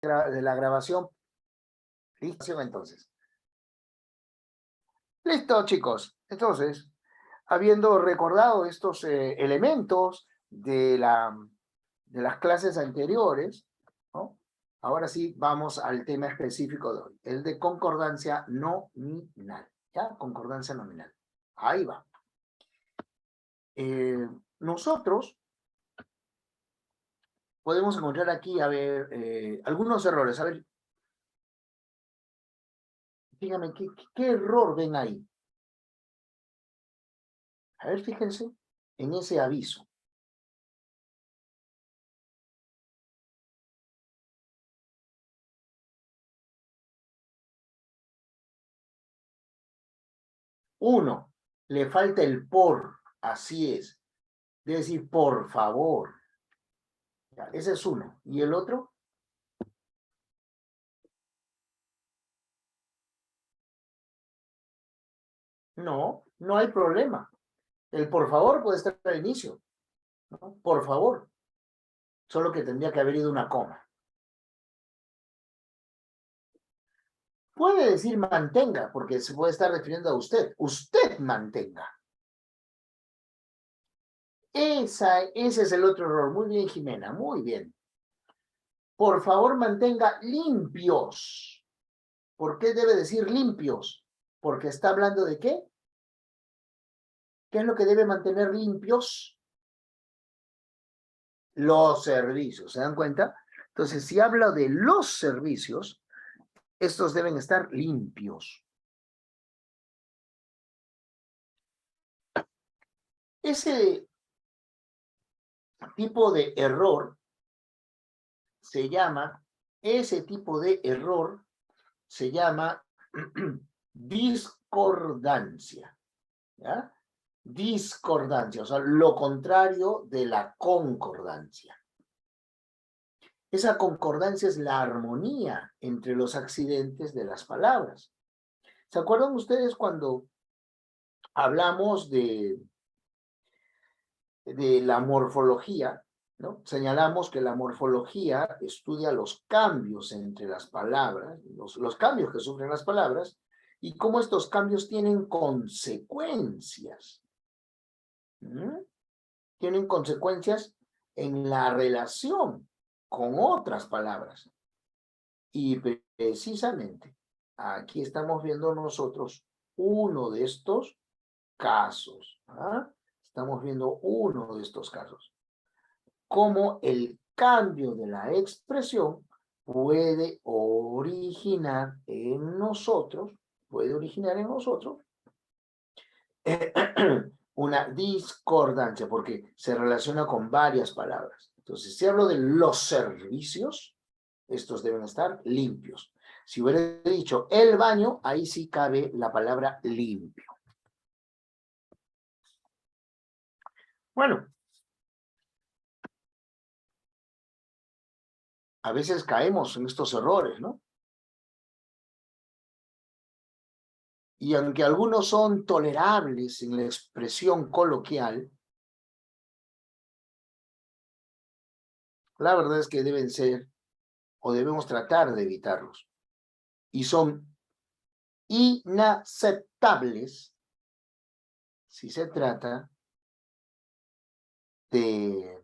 de la grabación. Listo, entonces. Listo, chicos. Entonces, habiendo recordado estos elementos de las clases anteriores, ¿no? Ahora sí vamos al tema específico de hoy, el de concordancia nominal. ¿Ya? Concordancia nominal. Ahí va. Nosotros podemos encontrar aquí, a ver, algunos errores. A ver, dígame, ¿qué error ven ahí? A ver, fíjense en ese aviso. Uno, le falta el por, así es. Debe decir, por favor. Ya, ese es uno. ¿Y el otro? No, no hay problema. El por favor puede estar al inicio, ¿no? Por favor. Solo que tendría que haber ido una coma. Puede decir mantenga, porque se puede estar refiriendo a usted. Usted mantenga. Ese es el otro error. Muy bien, Jimena, muy bien. Por favor, mantenga limpios. ¿Por qué debe decir limpios? Porque está hablando de ¿qué? ¿Qué es lo que debe mantener limpios? Los servicios, ¿se dan cuenta? Entonces, si habla de los servicios, estos deben estar limpios. Ese tipo de error ese tipo de error se llama discordancia, ¿ya? Discordancia, o sea, lo contrario de la concordancia. Esa concordancia es la armonía entre los accidentes de las palabras. ¿Se acuerdan ustedes cuando hablamos de la morfología, ¿no? Señalamos que la morfología estudia los cambios entre las palabras, los cambios que sufren las palabras, y cómo estos cambios tienen consecuencias. Tienen consecuencias en la relación con otras palabras. Y precisamente aquí estamos viendo nosotros uno de estos casos. ¿Ah? Estamos viendo uno de estos casos. Cómo el cambio de la expresión puede originar en nosotros, una discordancia, porque se relaciona con varias palabras. Entonces, si hablo de los servicios, estos deben estar limpios. Si hubiera dicho el baño, ahí sí cabe la palabra limpio. Bueno, a veces caemos en estos errores, ¿no? Y aunque algunos son tolerables en la expresión coloquial, la verdad es que deben ser o debemos tratar de evitarlos. Y son inaceptables si se trata de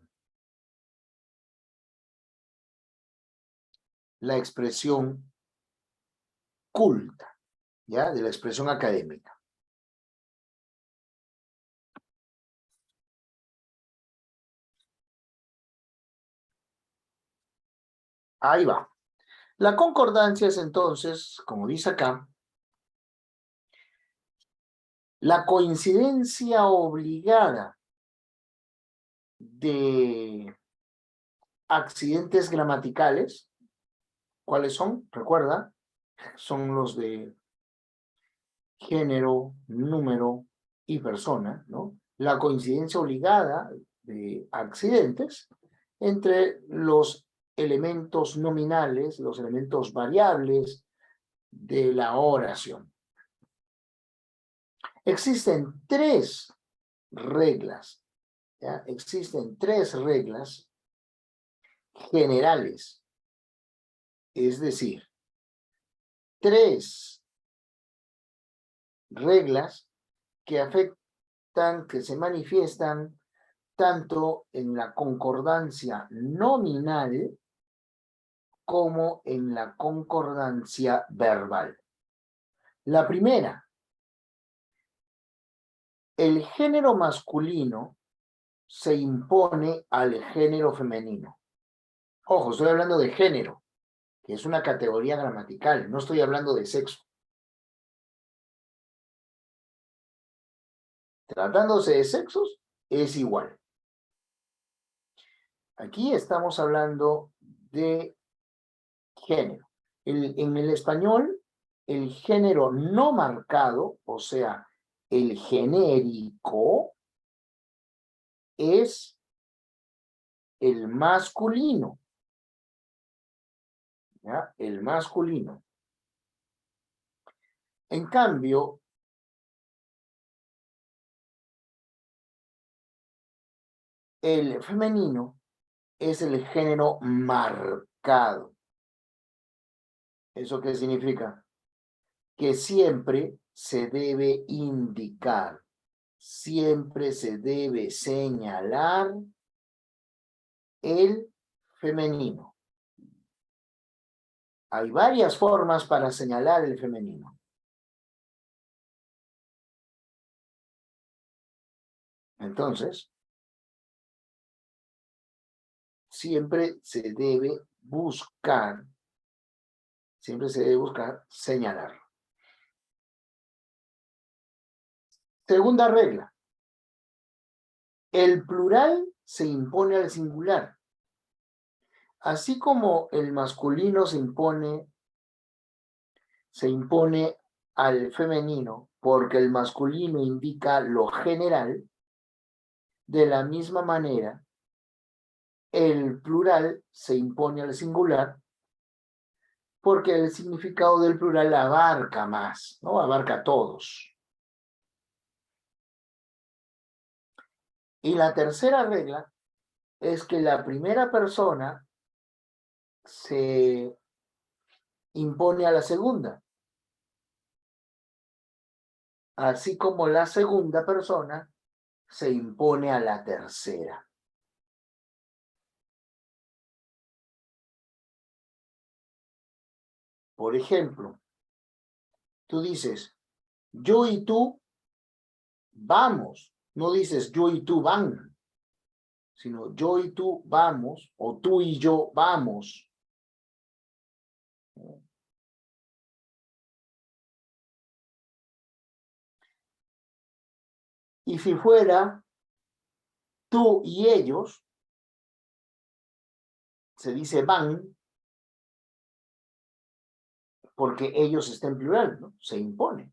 la expresión culta, ¿ya? De la expresión académica. Ahí va. La concordancia es entonces, como dice acá, la coincidencia obligada de accidentes gramaticales. ¿Cuáles son? Recuerda, son los de género, número y persona, ¿no? La coincidencia obligada de accidentes entre los elementos nominales, los elementos variables de la oración. Existen tres reglas, ¿ya? Existen tres reglas generales Es decir, 3 reglas que afectan, que se manifiestan tanto en la concordancia nominal como en la concordancia verbal. La primera, el género masculino se impone al género femenino. Ojo, estoy hablando de género, que es una categoría gramatical, no estoy hablando de sexo. Tratándose de sexos, es igual. Aquí estamos hablando de género. En el español, el género no marcado, o sea, el genérico, es el masculino. ¿Ya? El masculino. En cambio, el femenino es el género marcado. ¿Eso qué significa? Que siempre se debe indicar, siempre se debe señalar el femenino. Hay varias formas para señalar el femenino. Entonces, siempre se debe buscar señalar. Segunda regla. El plural se impone al singular. Así como el masculino se impone al femenino porque el masculino indica lo general, de la misma manera, el plural se impone al singular porque el significado del plural abarca más, ¿no? Abarca a todos. Y la tercera regla es que la primera persona se impone a la segunda, así como la segunda persona se impone a la tercera. Por ejemplo, tú dices, yo y tú vamos, no dices yo y tú van, sino yo y tú vamos, o tú y yo vamos. Y si fuera tú y ellos, se dice van, porque ellos están en plural, ¿no? Se impone.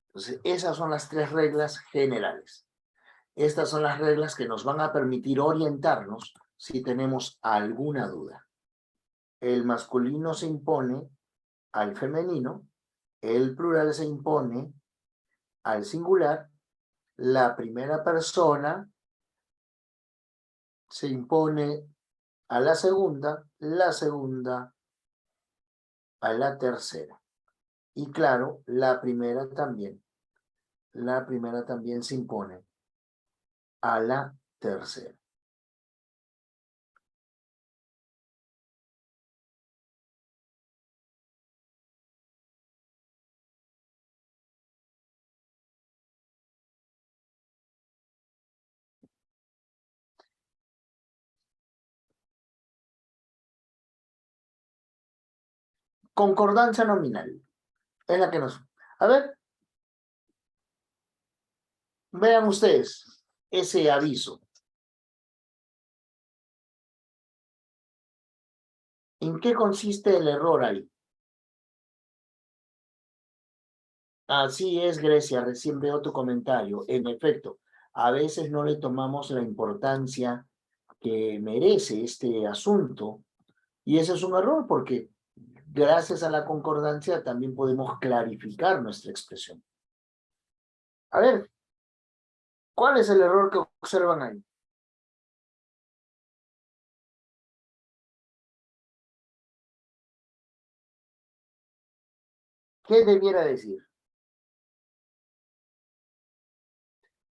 Entonces, esas son las 3 reglas generales. Estas son las reglas que nos van a permitir orientarnos si tenemos alguna duda. El masculino se impone al femenino, el plural se impone al singular, la primera persona se impone a la segunda a la tercera. Y claro, la primera también se impone a la tercera. Concordancia nominal. Es la que nos... A ver, vean ustedes ese aviso. ¿En qué consiste el error ahí? Así es, Grecia, recién veo tu comentario. En efecto, a veces no le tomamos la importancia que merece este asunto y ese es un error porque gracias a la concordancia también podemos clarificar nuestra expresión. A ver, ¿cuál es el error que observan ahí? ¿Qué debiera decir?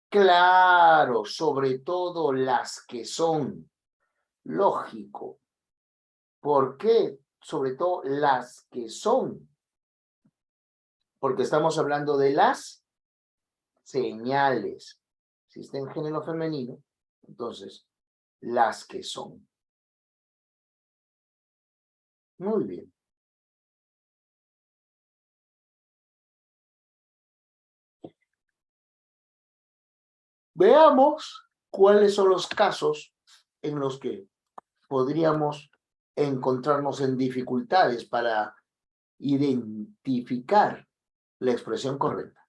Claro, sobre todo las que son. Lógico. ¿Por qué? Sobre todo las que son. Porque estamos hablando de las señales. Si está en género femenino, entonces las que son. Muy bien. Veamos cuáles son los casos en los que podríamos encontrarnos en dificultades para identificar la expresión correcta.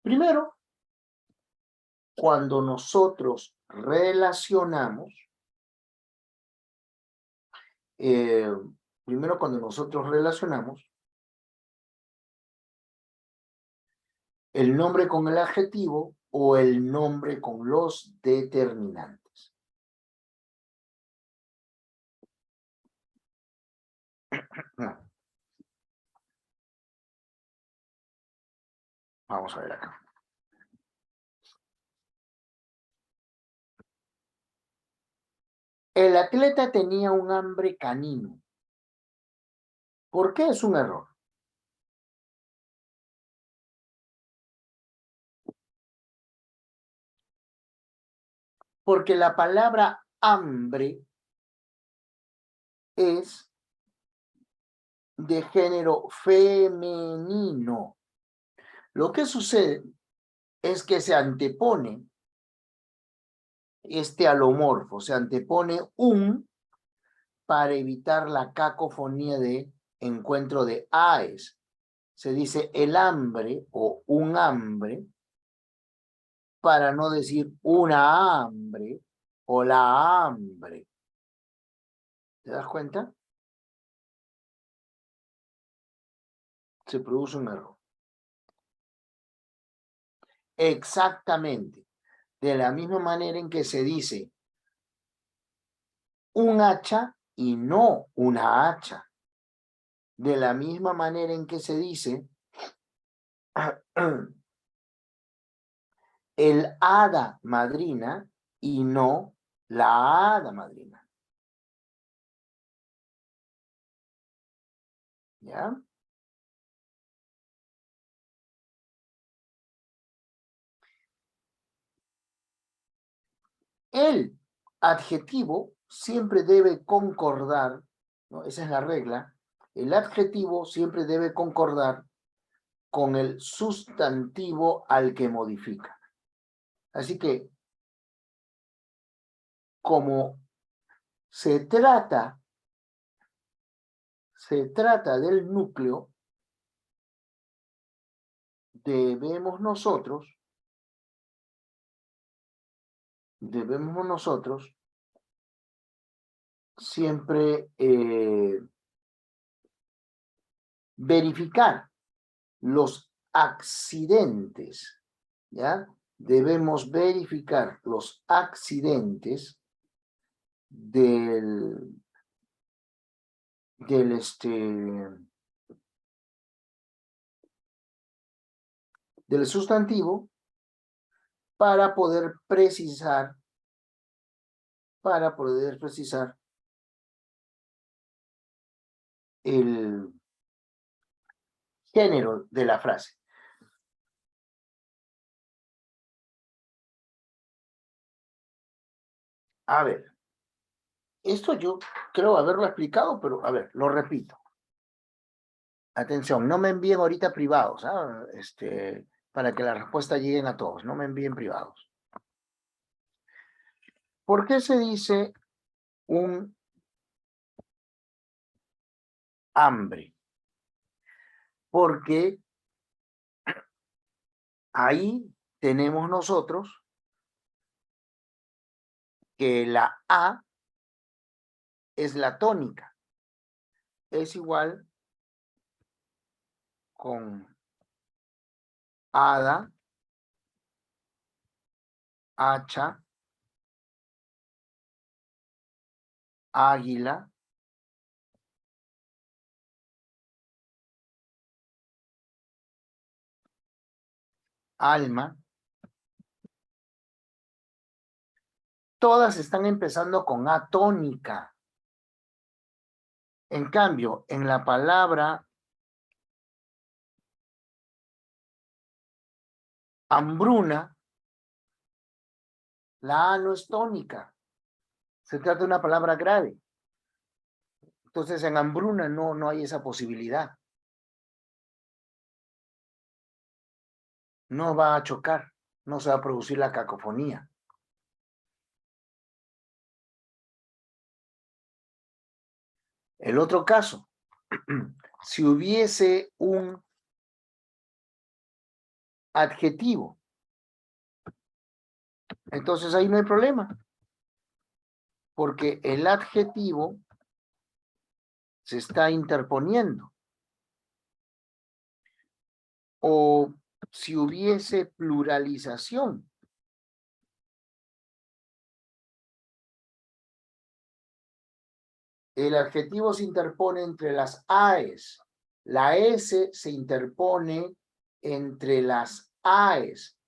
Primero, cuando nosotros relacionamos, el nombre con el adjetivo o el nombre con los determinantes. Vamos a ver acá. El atleta tenía un hambre canino. ¿Por qué es un error? Porque la palabra hambre es de género femenino. Lo que sucede es que se antepone este alomorfo, se antepone un para evitar la cacofonía de encuentro de aes. Se dice el hambre o un hambre para no decir una hambre o la hambre. ¿Te das cuenta? Se produce un error. Exactamente. De la misma manera en que se dice un hacha y no una hacha. De la misma manera en que se dice el hada madrina y no la hada madrina. ¿Ya? El adjetivo siempre debe concordar, ¿no? Esa es la regla. El adjetivo siempre debe concordar con el sustantivo al que modifica. Así que, como se trata del núcleo, debemos nosotros siempre verificar los accidentes, ¿ya? Debemos verificar los accidentes del sustantivo para poder precisar el género de la frase. A ver, esto yo creo haberlo explicado, pero a ver, lo repito. Atención, no me envíen ahorita privados, ¿ah? Para que la respuesta lleguen a todos, no me envíen privados. ¿Por qué se dice un hambre? Porque ahí tenemos nosotros que la A es la tónica. Es igual con hada, hacha, águila, alma, todas están empezando con A tónica. En cambio, en la palabra hambruna, la A no es tónica. Se trata de una palabra grave. Entonces, en hambruna no hay esa posibilidad. No va a chocar, no se va a producir la cacofonía. El otro caso, si hubiese un adjetivo, entonces ahí no hay problema, porque el adjetivo se está interponiendo. O si hubiese pluralización, el adjetivo se interpone entre las AES, la S se interpone entre las AES.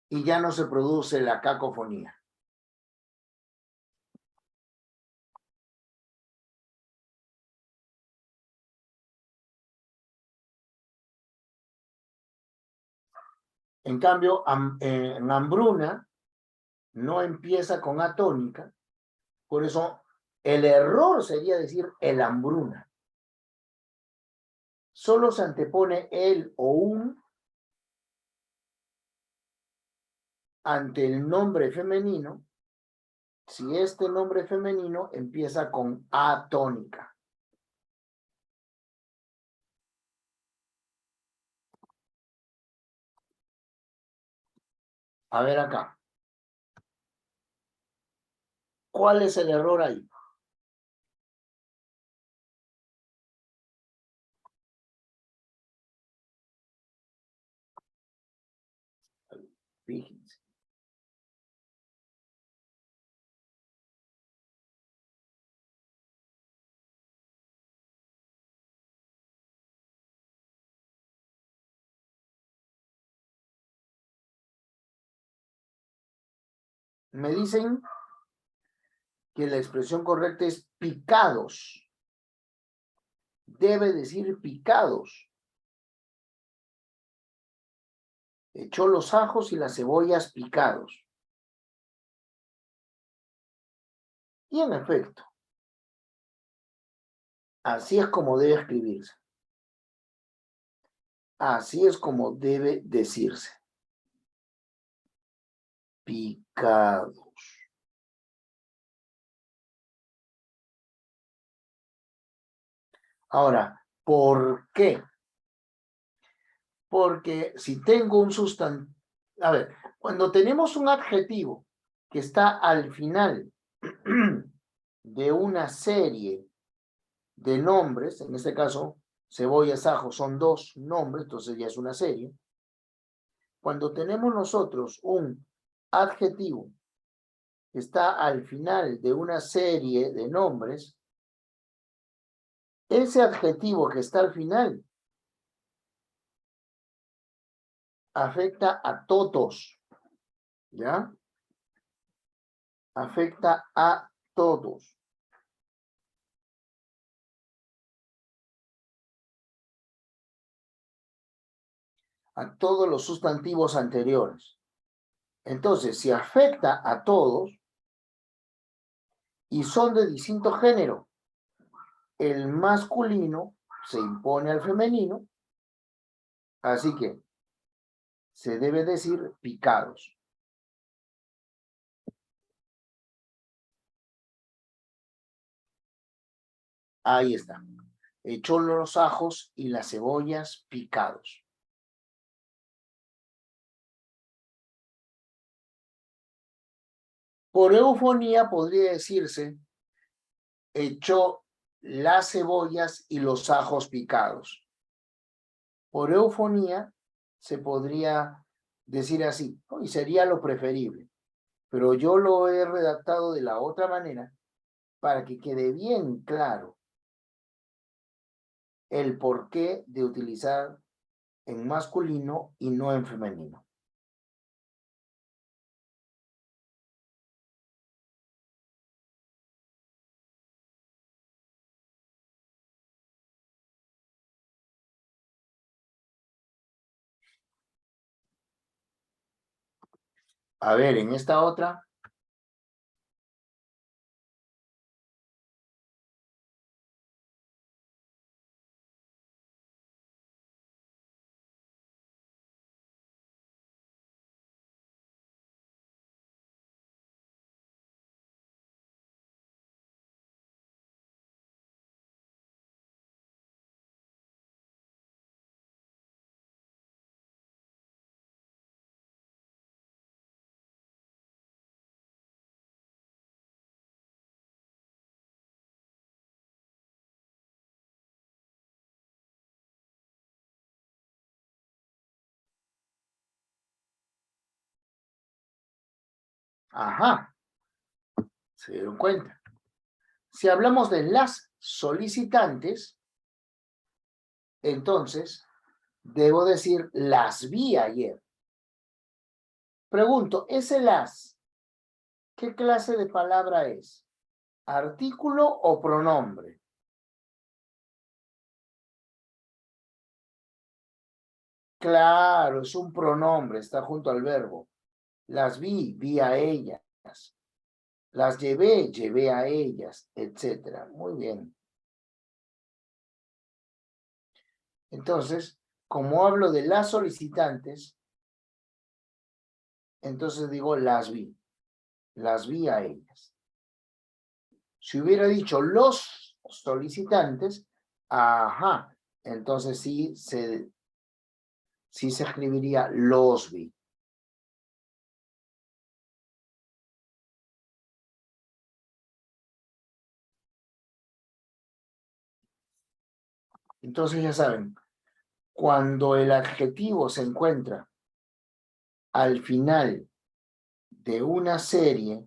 Y ya no se produce la cacofonía. En cambio, en hambruna no empieza con A tónica, por eso el error sería decir el hambruna. Solo se antepone el o un ante el nombre femenino si este nombre femenino empieza con A tónica. A ver acá. ¿Cuál es el error ahí? Fíjense. Me dicen que la expresión correcta es picados. Debe decir picados. Echó los ajos y las cebollas picados. Y en efecto, así es como debe escribirse. Así es como debe decirse. Picados. Ahora, ¿por qué? Porque si tengo un sustantivo, a ver, cuando tenemos un adjetivo que está al final de una serie de nombres, en este caso, cebollas, ajo, son dos nombres, entonces ya es una serie. Cuando tenemos nosotros un adjetivo que está al final de una serie de nombres, ese adjetivo que está al final afecta a todos, ¿ya? Afecta a todos. A todos los sustantivos anteriores. Entonces, si afecta a todos y son de distinto género, el masculino se impone al femenino, así que se debe decir picados. Ahí está. Echó los ajos y las cebollas picados. Por eufonía podría decirse, echó las cebollas y los ajos picados. Por eufonía se podría decir así, ¿no? Y sería lo preferible. Pero yo lo he redactado de la otra manera para que quede bien claro el porqué de utilizar en masculino y no en femenino. A ver, en esta otra. Ajá, se dieron cuenta. Si hablamos de las solicitantes, entonces debo decir las vi ayer. Pregunto, ¿ese las qué clase de palabra es? ¿Artículo o pronombre? Claro, es un pronombre, está junto al verbo. Las vi a ellas. Las llevé a ellas, etcétera. Muy bien. Entonces, como hablo de las solicitantes, entonces digo las vi a ellas. Si hubiera dicho los solicitantes, ajá, entonces sí se escribiría los vi. Entonces ya saben, cuando el adjetivo se encuentra al final de una serie,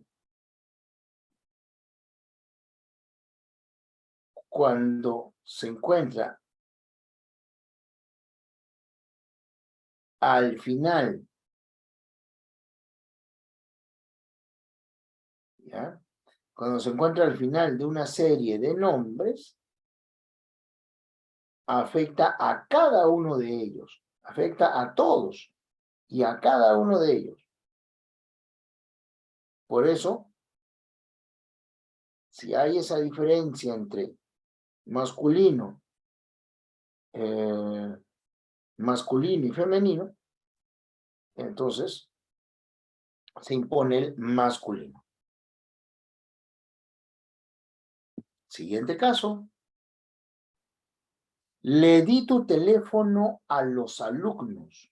cuando se encuentra al final, ¿ya? Cuando se encuentra al final de una serie de nombres, afecta a cada uno de ellos, afecta a todos y a cada uno de ellos. Por eso, si hay esa diferencia entre masculino, masculino y femenino, entonces se impone el masculino. Siguiente caso. Le di tu teléfono a los alumnos.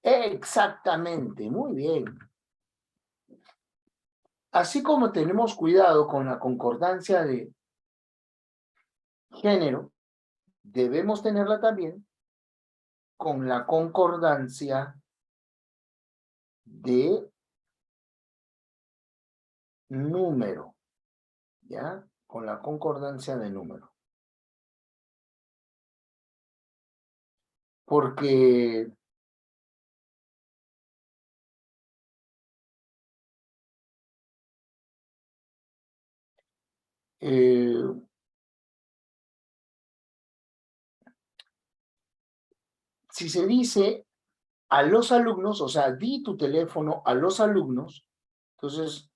Exactamente, muy bien. Así como tenemos cuidado con la concordancia de género, debemos tenerla también con la concordancia de número, ¿ya? Con la concordancia de número. Porque si se dice a los alumnos, o sea, di tu teléfono a los alumnos, entonces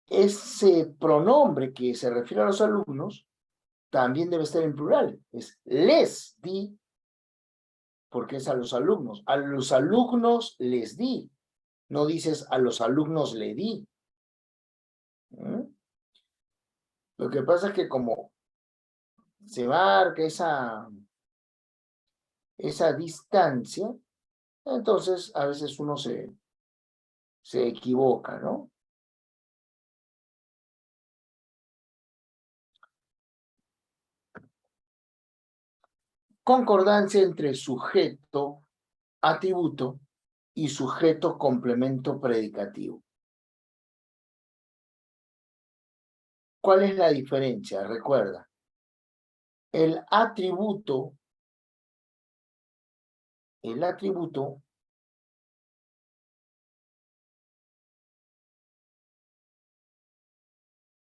ese pronombre que se refiere a los alumnos también debe estar en plural. Es les di, porque es a los alumnos. A los alumnos les di. No dices a los alumnos le di. Lo que pasa es que como se marca esa esa distancia, entonces a veces uno se equivoca, ¿no? Concordancia entre sujeto, atributo y sujeto complemento predicativo. ¿Cuál es la diferencia? Recuerda, el atributo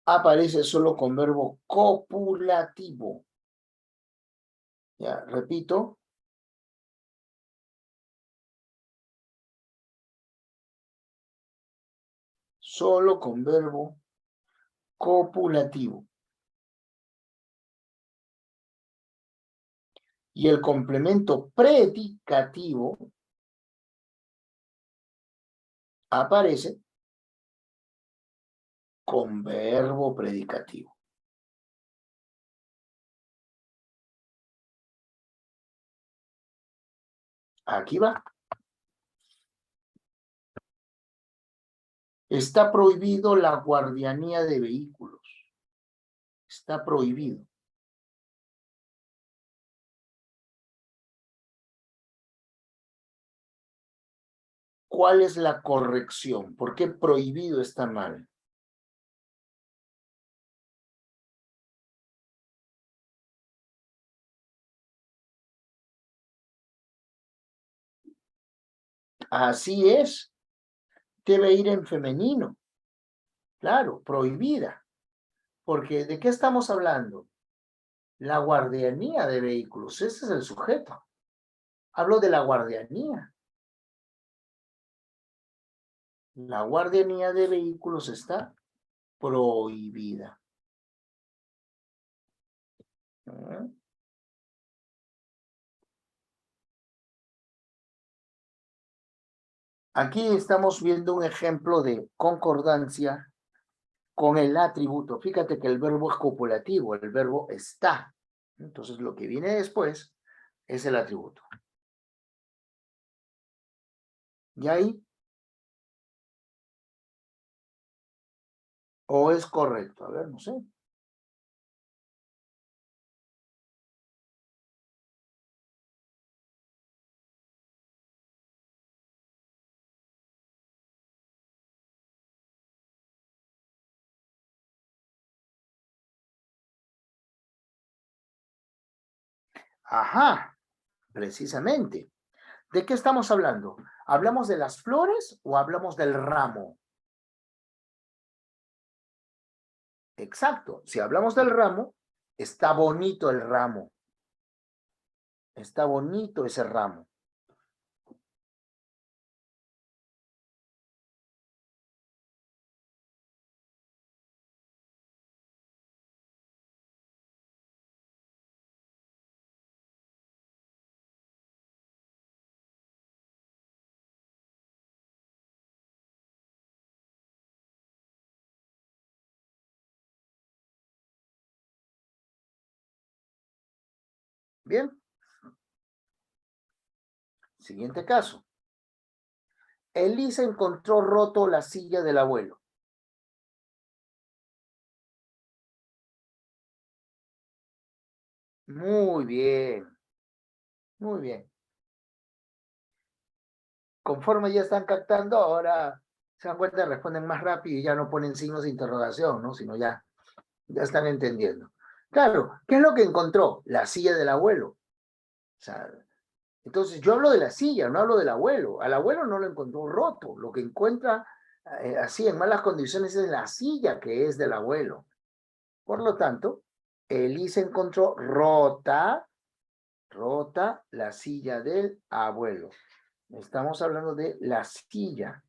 aparece solo con verbo copulativo. Ya, repito. Solo con verbo copulativo. Y el complemento predicativo aparece con verbo predicativo. Aquí va. Está prohibido la guardianía de vehículos. Está prohibido. ¿Cuál es la corrección? ¿Por qué prohibido está mal? Así es. Debe ir en femenino. Claro, prohibida. Porque ¿de qué estamos hablando? La guardianía de vehículos. Ese es el sujeto. Hablo de la guardianía. La guardianía de vehículos está prohibida. Aquí estamos viendo un ejemplo de concordancia con el atributo. Fíjate que el verbo es copulativo, el verbo está. Entonces lo que viene después es el atributo. ¿Y ahí? ¿O es correcto? A ver, no sé. Ajá, precisamente. ¿De qué estamos hablando? ¿Hablamos de las flores o hablamos del ramo? Exacto. Si hablamos del ramo, está bonito el ramo. Está bonito ese ramo. Bien. Siguiente caso. Elisa encontró roto la silla del abuelo. Muy bien. Muy bien. Conforme ya están captando, ahora se dan cuenta, responden más rápido y ya no ponen signos de interrogación, ¿no? Sino ya están entendiendo. Claro, ¿qué es lo que encontró? La silla del abuelo. O sea, entonces yo hablo de la silla, no hablo del abuelo. Al abuelo no lo encontró roto. Lo que encuentra así en malas condiciones es la silla que es del abuelo. Por lo tanto, Elisa encontró rota la silla del abuelo. Estamos hablando de la silla.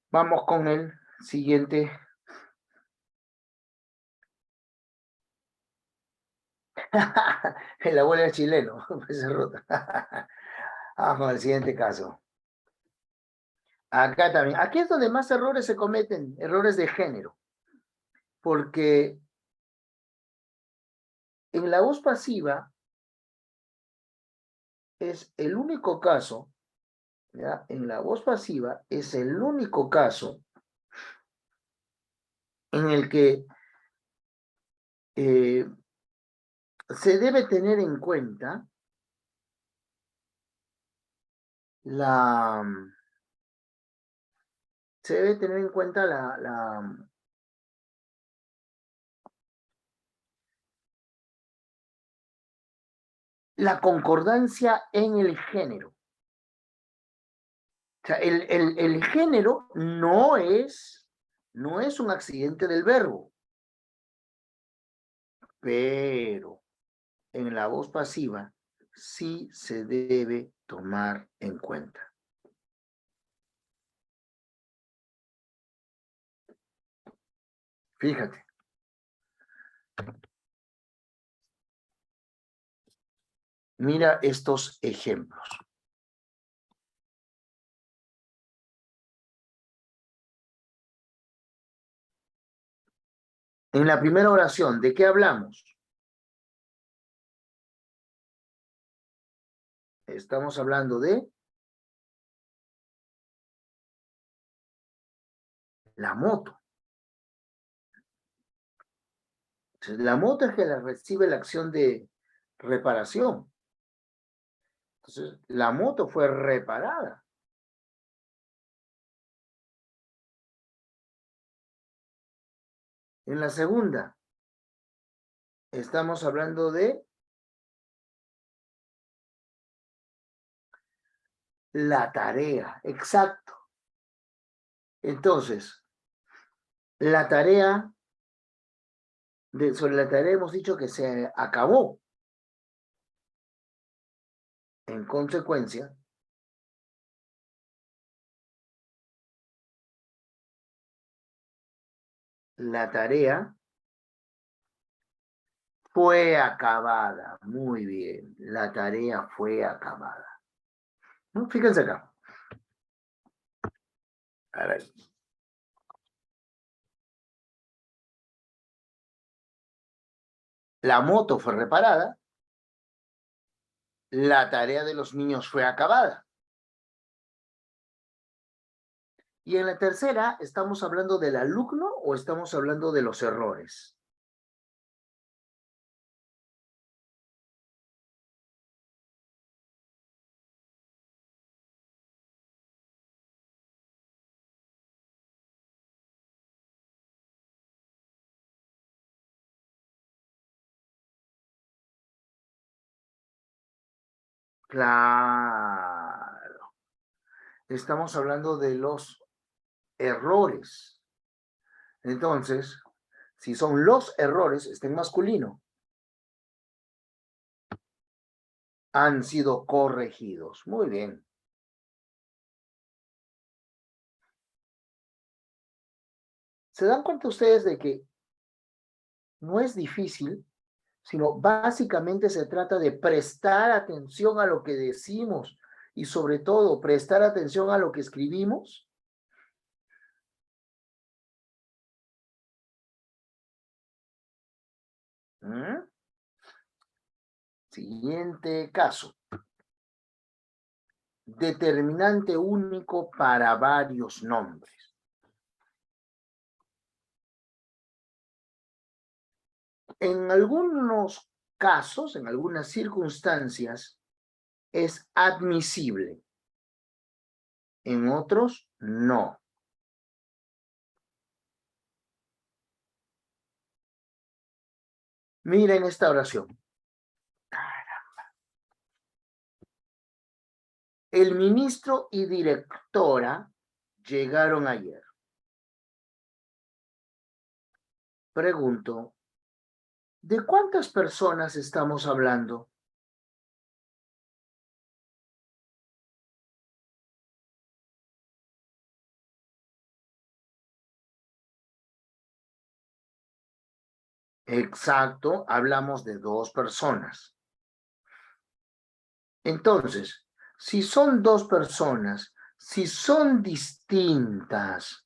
Vamos con el siguiente. El abuelo es chileno, pues se ruta. Vamos al siguiente caso. Acá también. Aquí es donde más errores se cometen, errores de género. Porque en la voz pasiva es el único caso, ¿ya? En la voz pasiva es el único caso en el que se debe tener en cuenta la, se debe tener en cuenta la concordancia en el género. O sea, el género no es un accidente del verbo, pero en la voz pasiva sí se debe tomar en cuenta. Fíjate. Mira estos ejemplos. En la primera oración, ¿de qué hablamos? Estamos hablando de la moto. Entonces, la moto es que recibe la acción de reparación. Entonces, la moto fue reparada. En la segunda, estamos hablando de la tarea, exacto. Entonces, la tarea, sobre la tarea hemos dicho que se acabó. En consecuencia, la tarea fue acabada. Muy bien, la tarea fue acabada. ¿No? Fíjense acá. A ver. La moto fue reparada. La tarea de los niños fue acabada. Y en la tercera, ¿estamos hablando del alumno o estamos hablando de los errores? Claro. Estamos hablando de los errores. Entonces, si son los errores, está en masculino. Han sido corregidos. Muy bien. ¿Se dan cuenta ustedes de que no es difícil, sino básicamente se trata de prestar atención a lo que decimos y sobre todo prestar atención a lo que escribimos? ¿Mm? Siguiente caso. Determinante único para varios nombres. En algunos casos, en algunas circunstancias, es admisible. En otros, no. Miren esta oración. El ministro y directora llegaron ayer. Pregunto, ¿de cuántas personas estamos hablando? Exacto, hablamos de dos personas. Entonces, si son dos personas, si son distintas,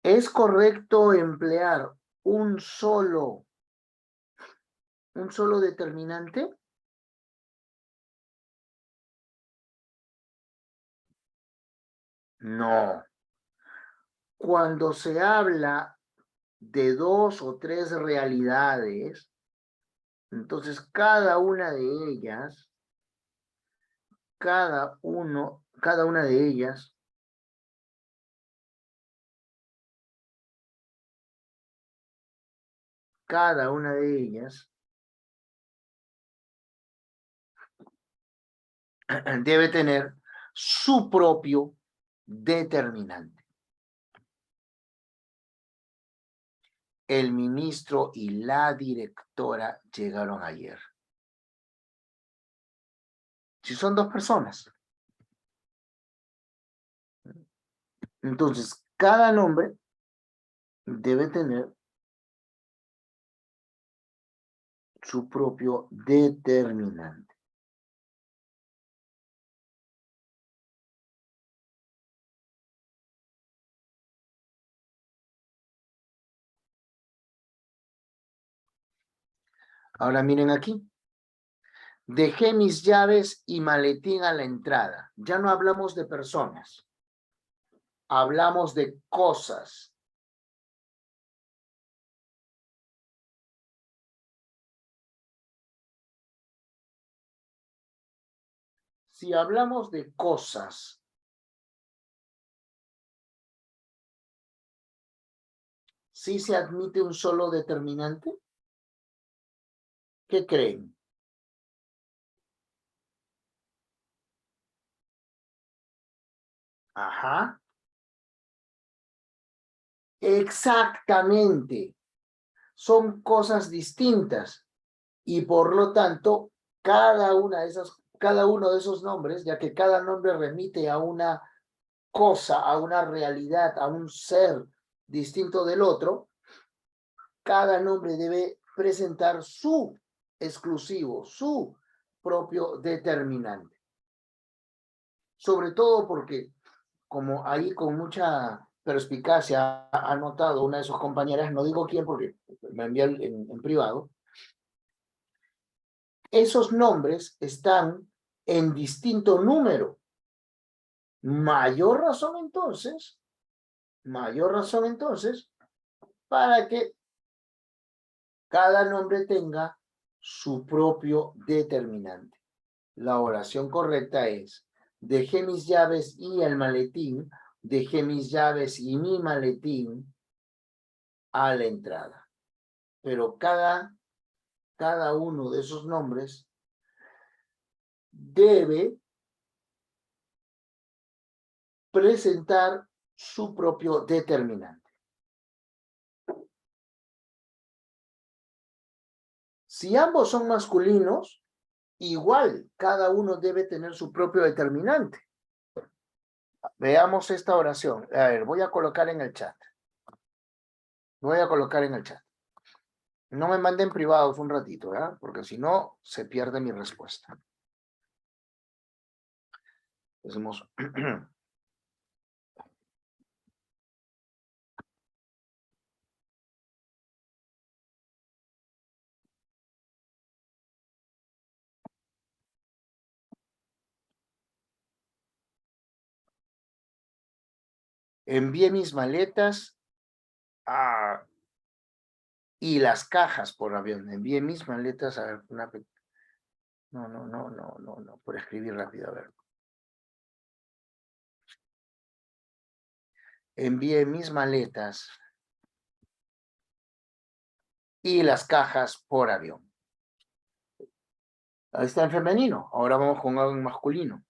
¿es correcto emplear un solo determinante? No. Cuando se habla de dos o tres realidades, entonces cada una de ellas, cada una de ellas cada una de ellas debe tener su propio determinante. El ministro y la directora llegaron ayer. Si son dos personas, entonces cada nombre debe tener su propio determinante. Ahora miren aquí. Dejé mis llaves y maletín a la entrada. Ya no hablamos de personas. Hablamos de cosas. Si hablamos de cosas, ¿sí se admite un solo determinante? ¿Qué creen? Ajá. Exactamente. Son cosas distintas y por lo tanto, cada uno de esos nombres, ya que cada nombre remite a una cosa, a una realidad, a un ser distinto del otro, cada nombre debe presentar su exclusivo, su propio determinante. Sobre todo porque, como ahí con mucha perspicacia ha notado una de sus compañeras, no digo quién porque me envió en privado, esos nombres están en distinto número. Mayor razón entonces, para que cada nombre tenga su propio determinante. La oración correcta es, dejé mis llaves y el maletín, dejé mis llaves y mi maletín a la entrada. Pero cada uno de esos nombres debe presentar su propio determinante. Si ambos son masculinos, igual cada uno debe tener su propio determinante. Veamos esta oración. A ver, voy a colocar en el chat. Voy a colocar en el chat. No me manden privados un ratito, ¿verdad? Porque si no, se pierde mi respuesta. Decimos, envié mis maletas y las cajas por avión. Envié mis maletas a ver, no, por escribir rápido, a ver. Envié mis maletas y las cajas por avión. Ahí está en femenino. Ahora vamos con algo en masculino.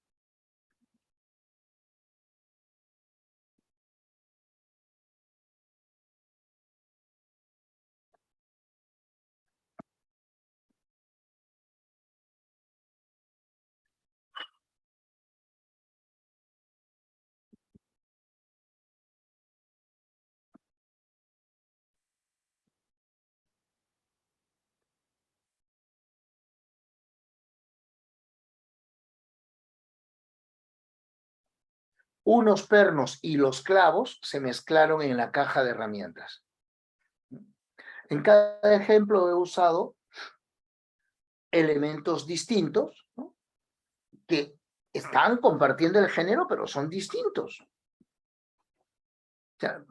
unos pernos y los clavos se mezclaron en la caja de herramientas. En cada ejemplo he usado elementos distintos, ¿no?, que están compartiendo el género, pero son distintos. O sea,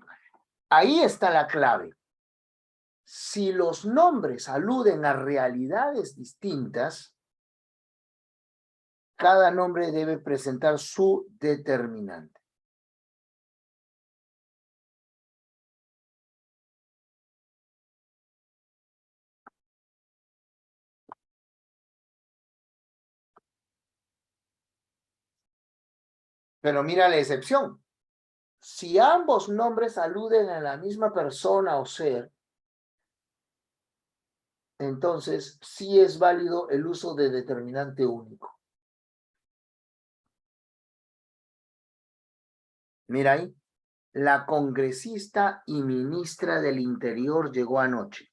ahí está la clave. Si los nombres aluden a realidades distintas, cada nombre debe presentar su determinante. Pero mira la excepción. Si ambos nombres aluden a la misma persona o ser, entonces sí es válido el uso de determinante único. Mira ahí, la congresista y ministra del Interior llegó anoche.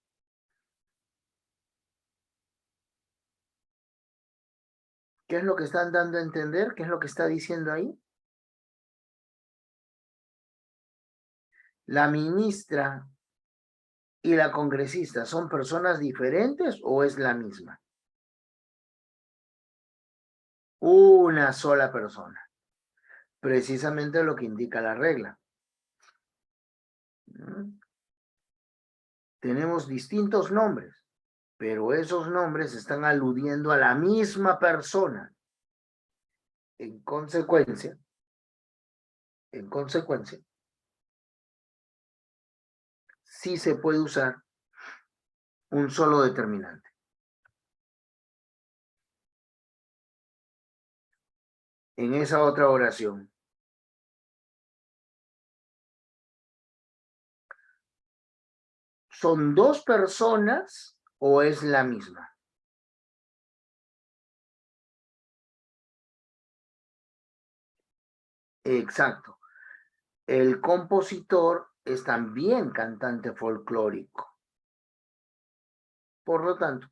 ¿Qué es lo que están dando a entender? ¿Qué es lo que está diciendo ahí? La ministra y la congresista, ¿son personas diferentes o es la misma? Una sola persona. Precisamente lo que indica la regla. Tenemos distintos nombres, pero esos nombres están aludiendo a la misma persona. En consecuencia, sí se puede usar un solo determinante. En esa otra oración, ¿son dos personas o es la misma? Exacto. El compositor es también cantante folclórico. Por lo tanto,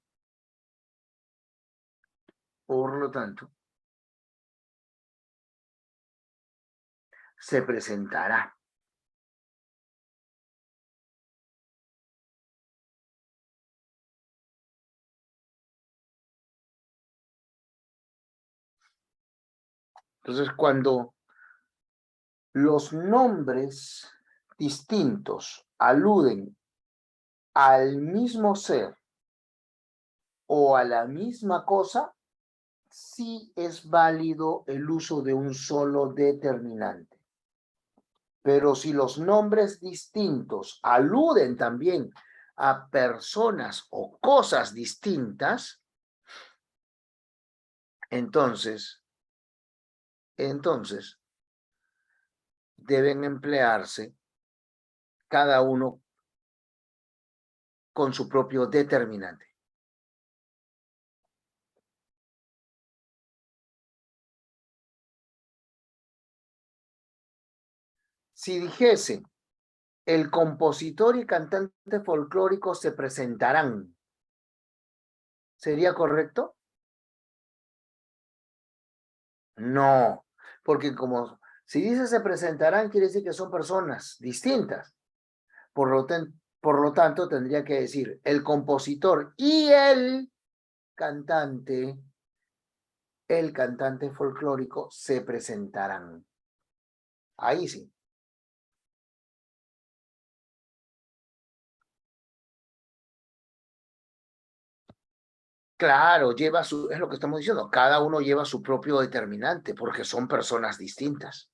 se presentará. Entonces, cuando los nombres distintos aluden al mismo ser o a la misma cosa, sí es válido el uso de un solo determinante. Pero si los nombres distintos aluden también a personas o cosas distintas, entonces deben emplearse cada uno con su propio determinante. Si dijese, el compositor y cantante folclórico se presentarán, ¿sería correcto? No, porque como si dice se presentarán, quiere decir que son personas distintas. Por lo tanto, tendría que decir el compositor y cantante, el cantante folclórico se presentarán. Ahí sí. Claro, es lo que estamos diciendo, cada uno lleva su propio determinante porque son personas distintas.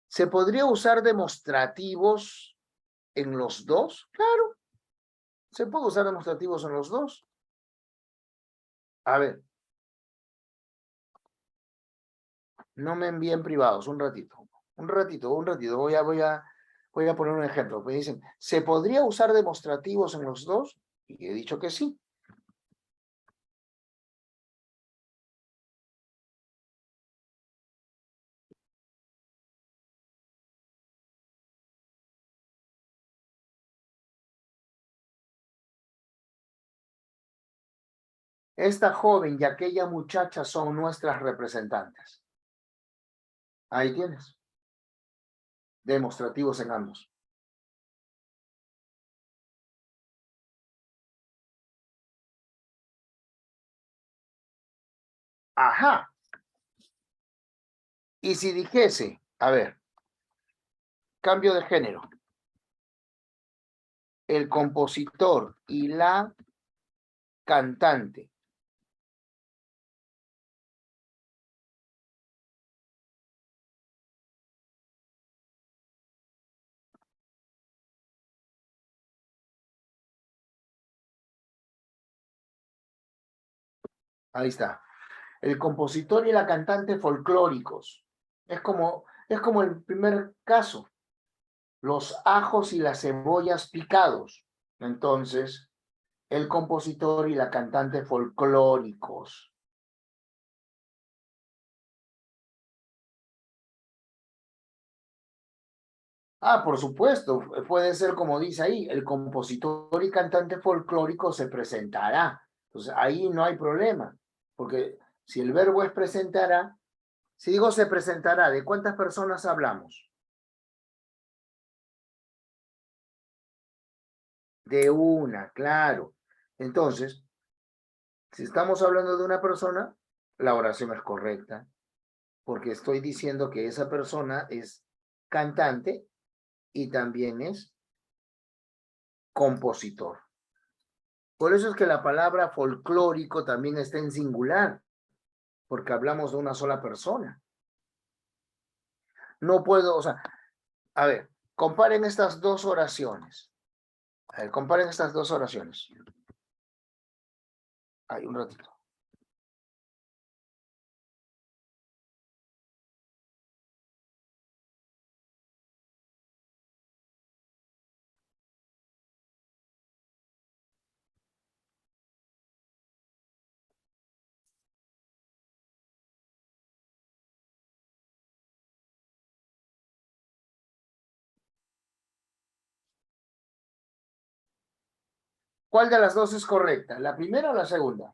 ¿Se podría usar demostrativos en los dos? Claro, se puede usar demostrativos en los dos. A ver, no me envíen privados, un ratito. Voy a poner un ejemplo. Me dicen, ¿se podría usar demostrativos en los dos? Y he dicho que sí. Esta joven y aquella muchacha son nuestras representantes. Ahí tienes. Demostrativos en ambos. Ajá. Y si dijese, a ver, cambio de género. El compositor y la cantante. Ahí está. El compositor y la cantante folclóricos. Es como el primer caso. Los ajos y las cebollas picados. Entonces, el compositor y la cantante folclóricos. Ah, por supuesto, puede ser como dice ahí, el compositor y cantante folclórico se presentará. Entonces, ahí no hay problema, porque si el verbo es presentará, si digo se presentará, ¿de cuántas personas hablamos? De una, claro. Entonces, si estamos hablando de una persona, la oración es correcta, porque estoy diciendo que esa persona es cantante y también es compositor. Por eso es que la palabra folclórico también está en singular, porque hablamos de una sola persona. No puedo, o sea, a ver, comparen estas dos oraciones. A ver, comparen estas dos oraciones. Hay un ratito. ¿Cuál de las dos es correcta? ¿La primera o la segunda?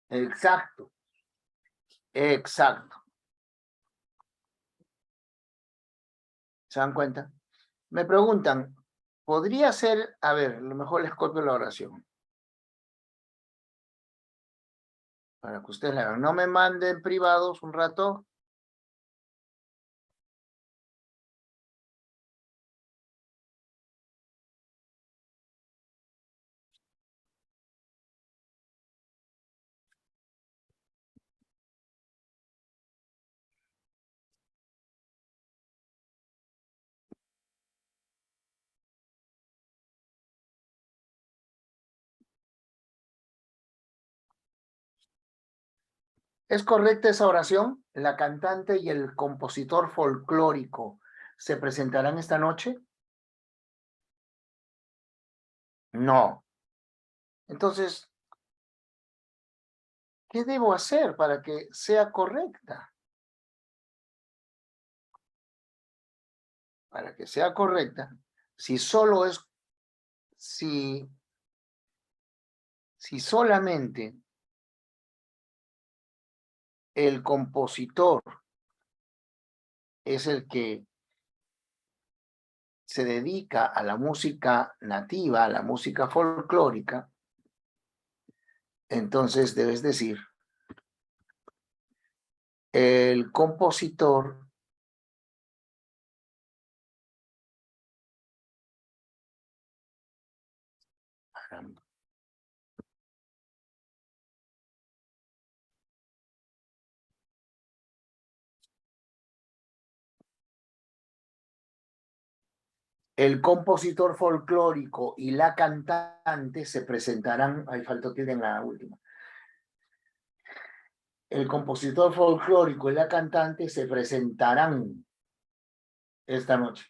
Exacto, exacto. ¿Se dan cuenta? Me preguntan, ¿podría ser, a ver, a lo mejor les copio la oración, para que ustedes la hagan. No me manden privados un rato. ¿Es correcta esa oración? ¿La cantante y el compositor folclórico se presentarán esta noche? No. Entonces, ¿qué debo hacer para que sea correcta? Para que sea correcta, si solo es, si, si solamente el compositor es el que se dedica a la música nativa, a la música folclórica, entonces debes decir, el compositor folclórico y la cantante se presentarán, ahí faltó tilde en la última. El compositor folclórico y la cantante se presentarán esta noche.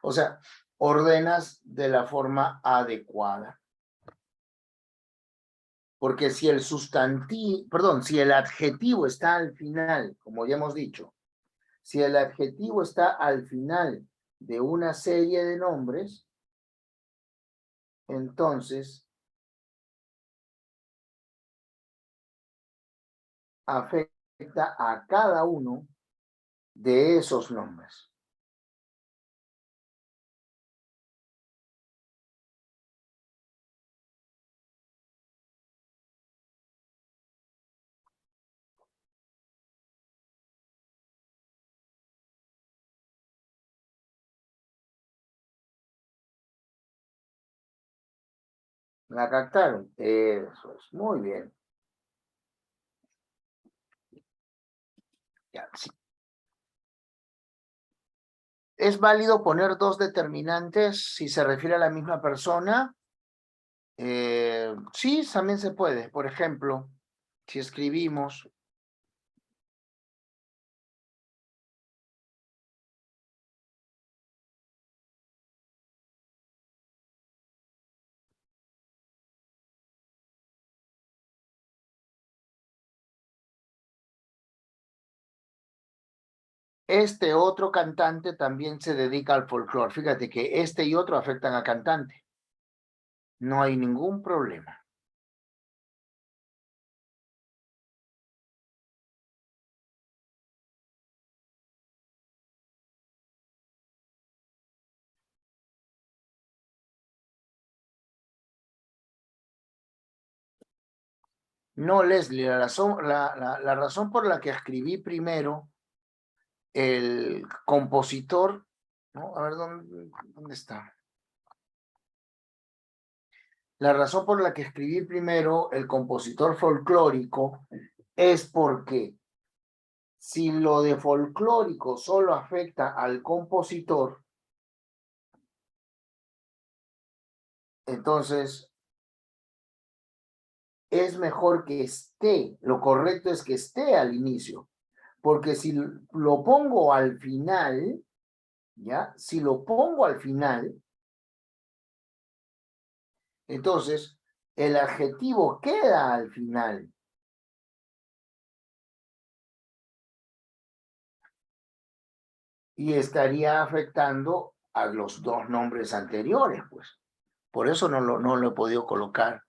O sea, ordenas de la forma adecuada. Porque si el sustantivo, perdón, si el adjetivo está al final, como ya hemos dicho, si el adjetivo está al final de una serie de nombres, entonces afecta a cada uno de esos nombres. ¿La captaron? Eso es, muy bien. Ya, sí. ¿Es válido poner dos determinantes si se refiere a la misma persona? Sí, también se puede. Por ejemplo, si escribimos este otro cantante también se dedica al folclore. Fíjate que este y otro afectan a cantante. No hay ningún problema. No, Leslie, la razón por la que escribí primero el compositor, ¿no? A ver, ¿dónde está? La razón por la que escribí primero el compositor folclórico es porque si lo de folclórico solo afecta al compositor, entonces es mejor que esté, lo correcto es que esté al inicio, porque si lo pongo al final, ¿ya? Si lo pongo al final, entonces el adjetivo queda al final. Y estaría afectando a los dos nombres anteriores, pues. Por eso no lo he podido colocar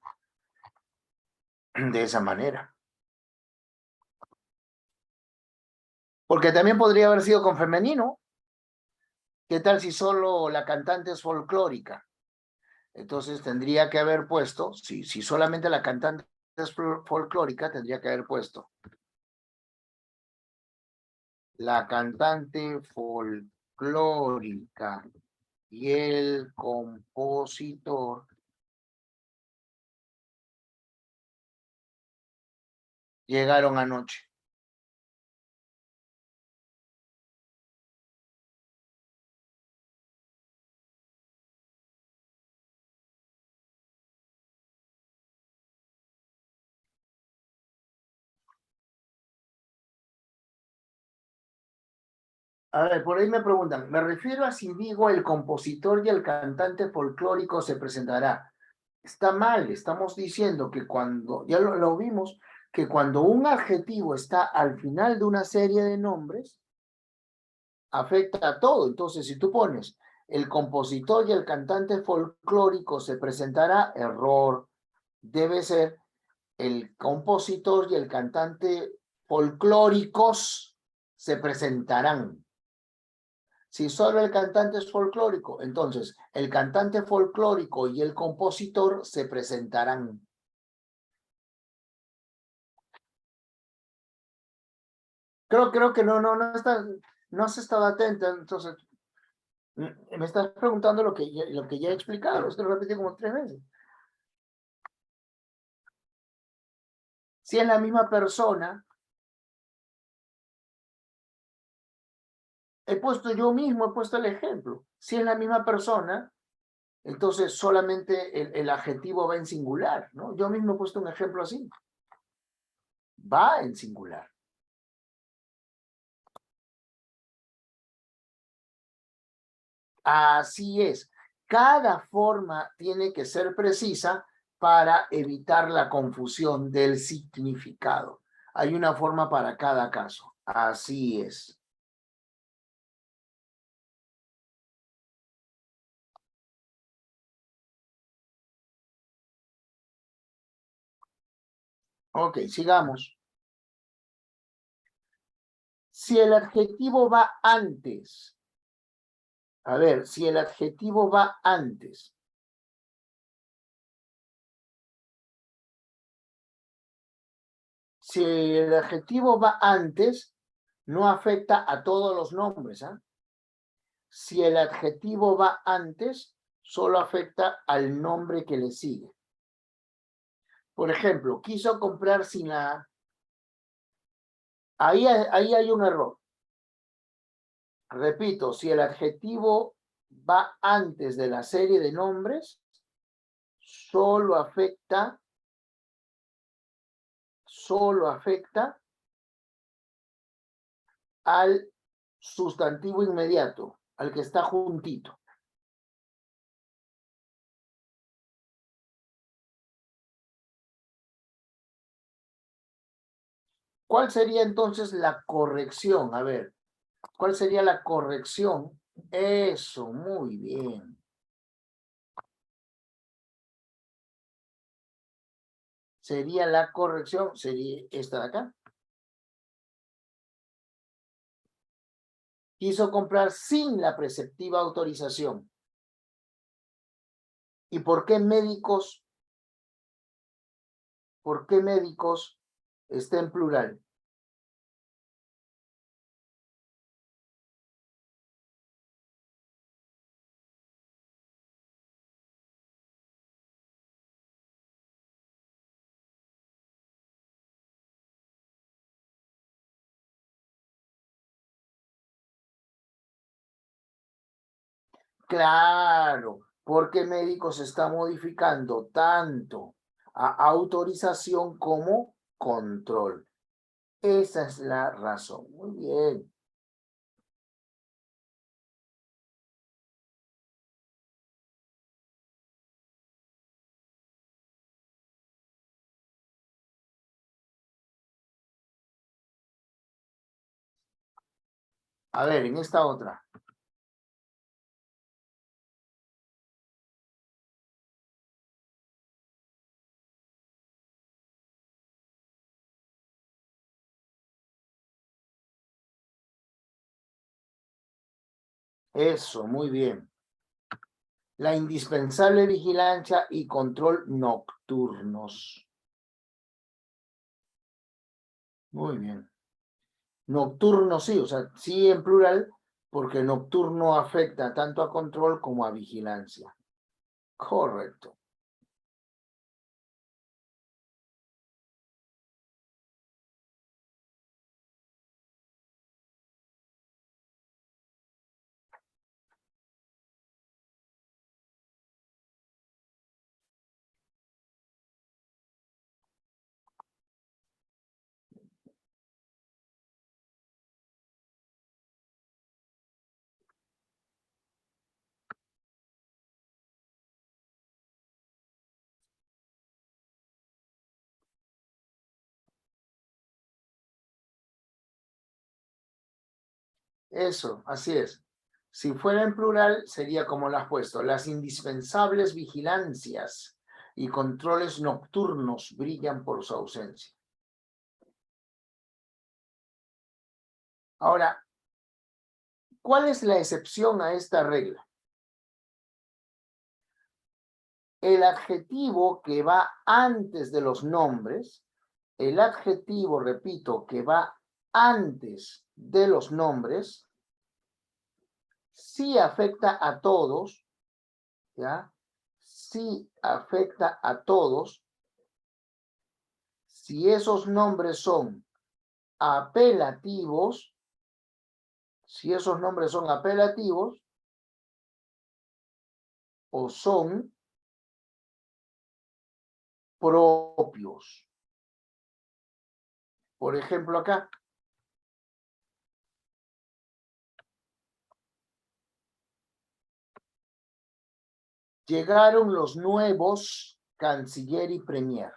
de esa manera. Porque también podría haber sido con femenino. ¿Qué tal si solo la cantante es folclórica? Entonces tendría que haber puesto, si solamente la cantante es folclórica, tendría que haber puesto la cantante folclórica y el compositor llegaron anoche. A ver, por ahí me preguntan, me refiero a si digo el compositor y el cantante folclórico se presentará. Está mal, estamos diciendo que cuando, ya lo vimos, que cuando un adjetivo está al final de una serie de nombres, afecta a todo. Entonces, si tú pones el compositor y el cantante folclórico se presentará, error. Debe ser el compositor y el cantante folclóricos se presentarán. Si solo el cantante es folclórico, entonces el cantante folclórico y el compositor se presentarán. Creo que no has estado atenta, entonces me estás preguntando lo que ya he explicado, es que lo repetí como 3 veces. Si es la misma persona, he puesto el ejemplo. Si es la misma persona, entonces solamente el adjetivo va en singular, ¿no? Yo mismo he puesto un ejemplo así. Va en singular. Así es. Cada forma tiene que ser precisa para evitar la confusión del significado. Hay una forma para cada caso. Así es. Ok, sigamos. Si el adjetivo va antes, a ver, si el adjetivo va antes, si el adjetivo va antes, no afecta a todos los nombres, ¿ah? Si el adjetivo va antes, solo afecta al nombre que le sigue. Por ejemplo, quiso comprar sin la... Ahí hay un error. Repito, si el adjetivo va antes de la serie de nombres, solo afecta al sustantivo inmediato, al que está juntito. ¿Cuál sería entonces la corrección? A ver, ¿cuál sería la corrección? Eso, muy bien. Sería la corrección, sería esta de acá. Quiso comprar sin la preceptiva autorización. ¿Y por qué médicos está en plural? Claro, porque médicos se está modificando tanto a autorización como control. Esa es la razón. Muy bien. A ver, en esta otra. Eso, muy bien. La indispensable vigilancia y control nocturnos. Muy bien. Nocturno sí, o sea, sí en plural, porque nocturno afecta tanto a control como a vigilancia. Correcto. Eso, así es. Si fuera en plural, sería como lo has puesto. Las indispensables vigilancias y controles nocturnos brillan por su ausencia. Ahora, ¿cuál es la excepción a esta regla? El adjetivo que va antes de los nombres, el adjetivo, repito, que va antes de los nombres, sí afecta a todos, ¿ya? Sí afecta a todos si esos nombres son apelativos, si esos nombres son apelativos o son propios. Por ejemplo, acá. Llegaron los nuevos canciller y premier.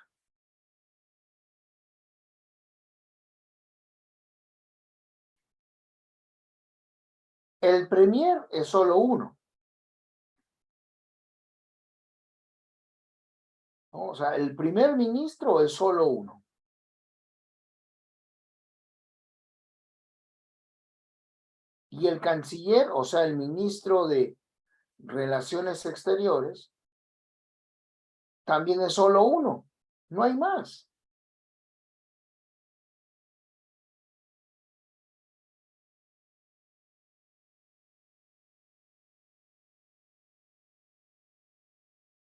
El premier es solo uno, ¿no? O sea, el primer ministro es solo uno. Y el canciller, o sea, el ministro de Relaciones Exteriores, también es solo uno. No hay más.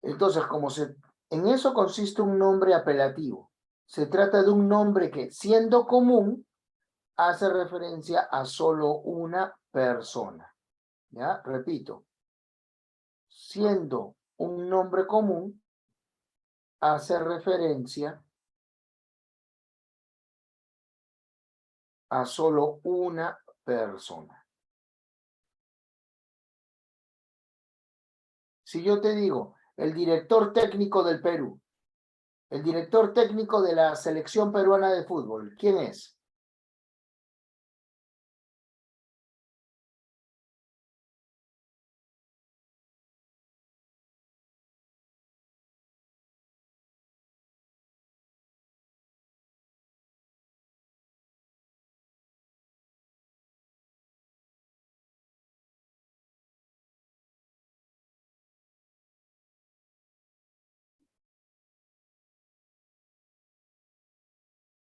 Entonces, en eso consiste un nombre apelativo. Se trata de un nombre que, siendo común, hace referencia a solo una persona. ¿Ya? Repito, siendo un nombre común, hace referencia a solo una persona. Si yo te digo, el director técnico del Perú, el director técnico de la selección peruana de fútbol, ¿quién es?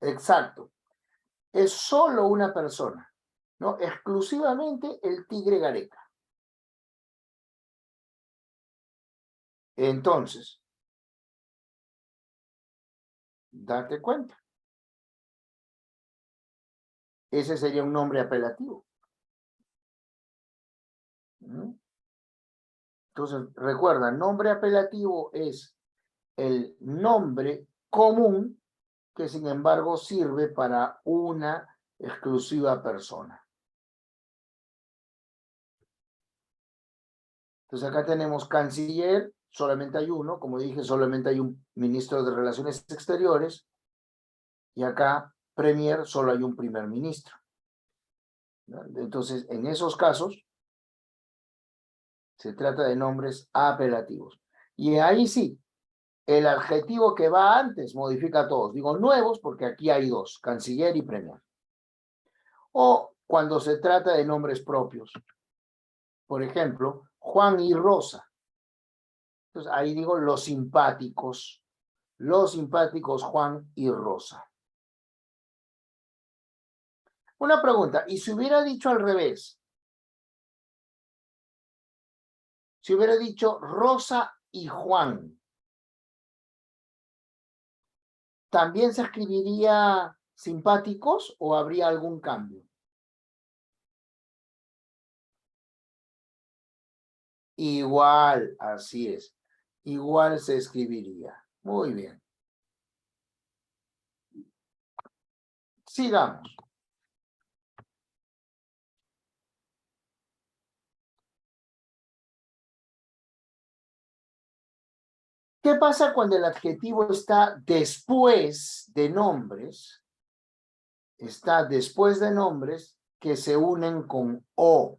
Exacto. Es solo una persona, ¿no? Exclusivamente el Tigre Gareca. Entonces, date cuenta. Ese sería un nombre apelativo. ¿Mm? Entonces, recuerda, nombre apelativo es el nombre común que sin embargo sirve para una exclusiva persona. Entonces acá tenemos canciller, solamente hay uno, como dije, solamente hay un ministro de Relaciones Exteriores, y acá premier, solo hay un primer ministro. ¿No? Entonces, en esos casos, se trata de nombres apelativos. Y ahí sí, el adjetivo que va antes modifica a todos. Digo nuevos porque aquí hay dos, canciller y premier. O cuando se trata de nombres propios. Por ejemplo, Juan y Rosa. Entonces ahí digo los simpáticos Juan y Rosa. Una pregunta, ¿y si hubiera dicho al revés? Si hubiera dicho Rosa y Juan, ¿también se escribiría simpáticos o habría algún cambio? Igual, así es. Igual se escribiría. Muy bien. Sigamos. ¿Qué pasa cuando el adjetivo está después de nombres? Está después de nombres que se unen con o.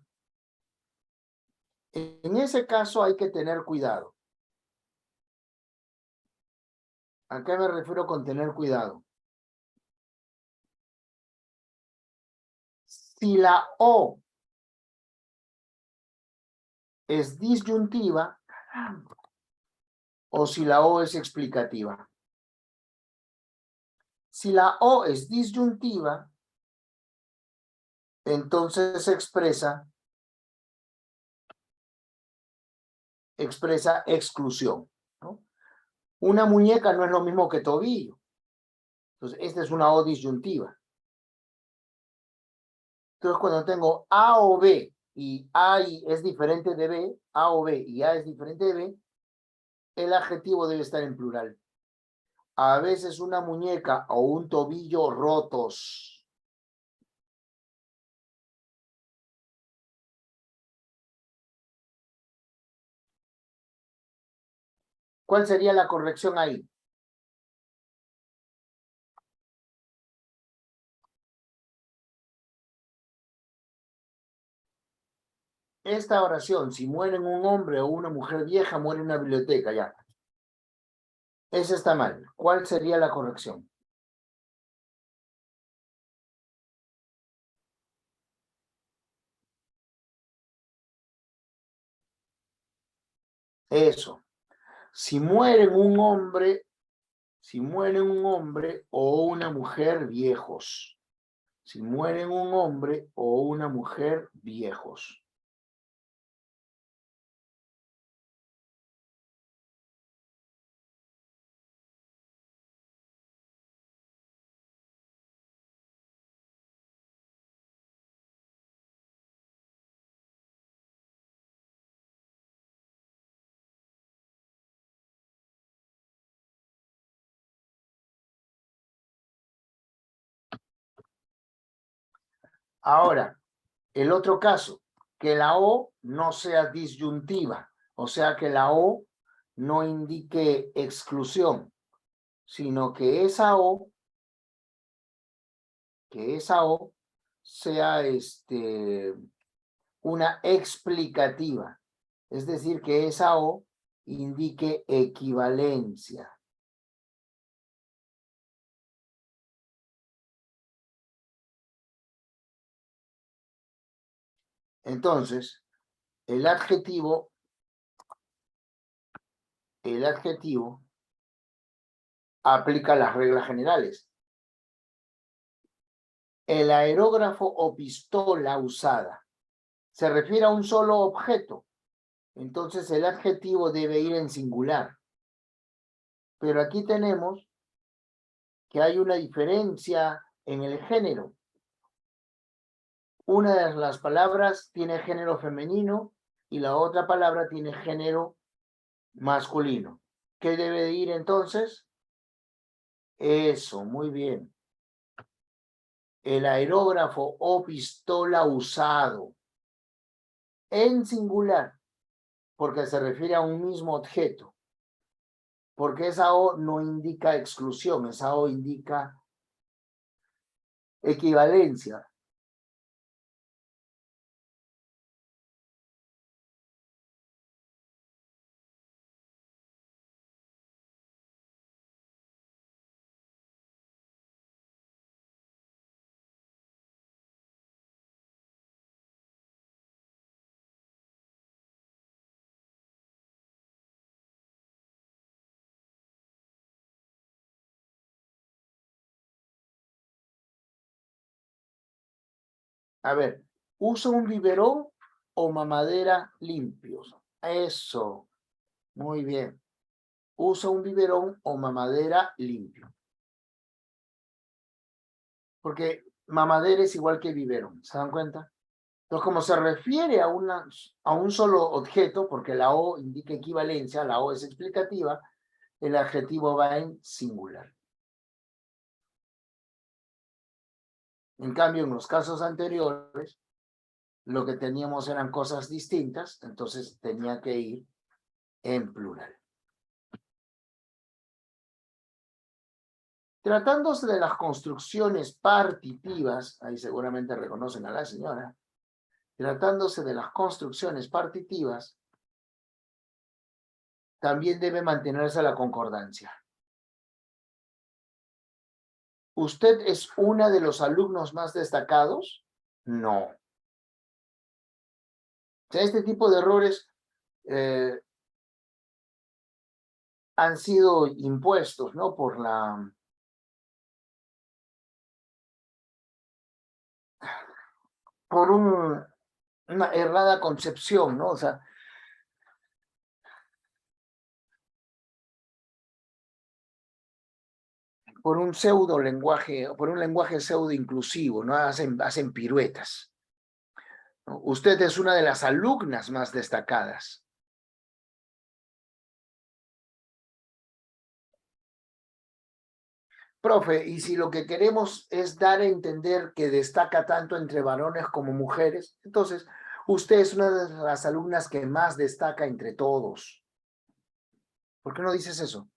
En ese caso hay que tener cuidado. ¿A qué me refiero con tener cuidado? Si la o es disyuntiva o si la o es explicativa. Si la o es disyuntiva, entonces expresa exclusión, ¿no? Una muñeca no es lo mismo que tobillo. Entonces, esta es una o disyuntiva. Entonces, cuando tengo A o B y A es diferente de B, A o B y A es diferente de B, el adjetivo debe estar en plural. A veces una muñeca o un tobillo rotos. ¿Cuál sería la corrección ahí? Esta oración, si mueren un hombre o una mujer vieja, muere en una biblioteca, ya. Esa está mal. ¿Cuál sería la corrección? Eso. Si mueren un hombre, si mueren un hombre o una mujer viejos. Si mueren un hombre o una mujer viejos. Ahora, el otro caso, que la O no sea disyuntiva, o sea que la O no indique exclusión, sino que esa O sea una explicativa, es decir, que esa O indique equivalencia. Entonces, el adjetivo aplica las reglas generales. El aerógrafo o pistola usada se refiere a un solo objeto, entonces el adjetivo debe ir en singular. Pero aquí tenemos que hay una diferencia en el género. Una de las palabras tiene género femenino y la otra palabra tiene género masculino. ¿Qué debe de ir entonces? Eso, muy bien. El aerógrafo o pistola usado en singular, porque se refiere a un mismo objeto. Porque esa O no indica exclusión, esa O indica equivalencia. A ver, ¿usa un biberón o mamadera limpios? Eso, muy bien. Usa un biberón o mamadera limpio. Porque mamadera es igual que biberón, ¿se dan cuenta? Entonces, como se refiere a un solo objeto, porque la O indica equivalencia, la O es explicativa, el adjetivo va en singular. En cambio, en los casos anteriores, lo que teníamos eran cosas distintas, entonces tenía que ir en plural. Tratándose de las construcciones partitivas, ahí seguramente reconocen a la señora, tratándose de las construcciones partitivas, también debe mantenerse la concordancia. ¿Usted es una de los alumnos más destacados? No. O sea, este tipo de errores han sido impuestos, ¿no? Por una errada concepción, ¿no? O sea, por un pseudo lenguaje, por un lenguaje pseudo inclusivo, ¿no? Hacen piruetas, ¿no? Usted es una de las alumnas más destacadas. Profe, y si lo que queremos es dar a entender que destaca tanto entre varones como mujeres, entonces usted es una de las alumnas que más destaca entre todos. ¿Por qué no dices eso?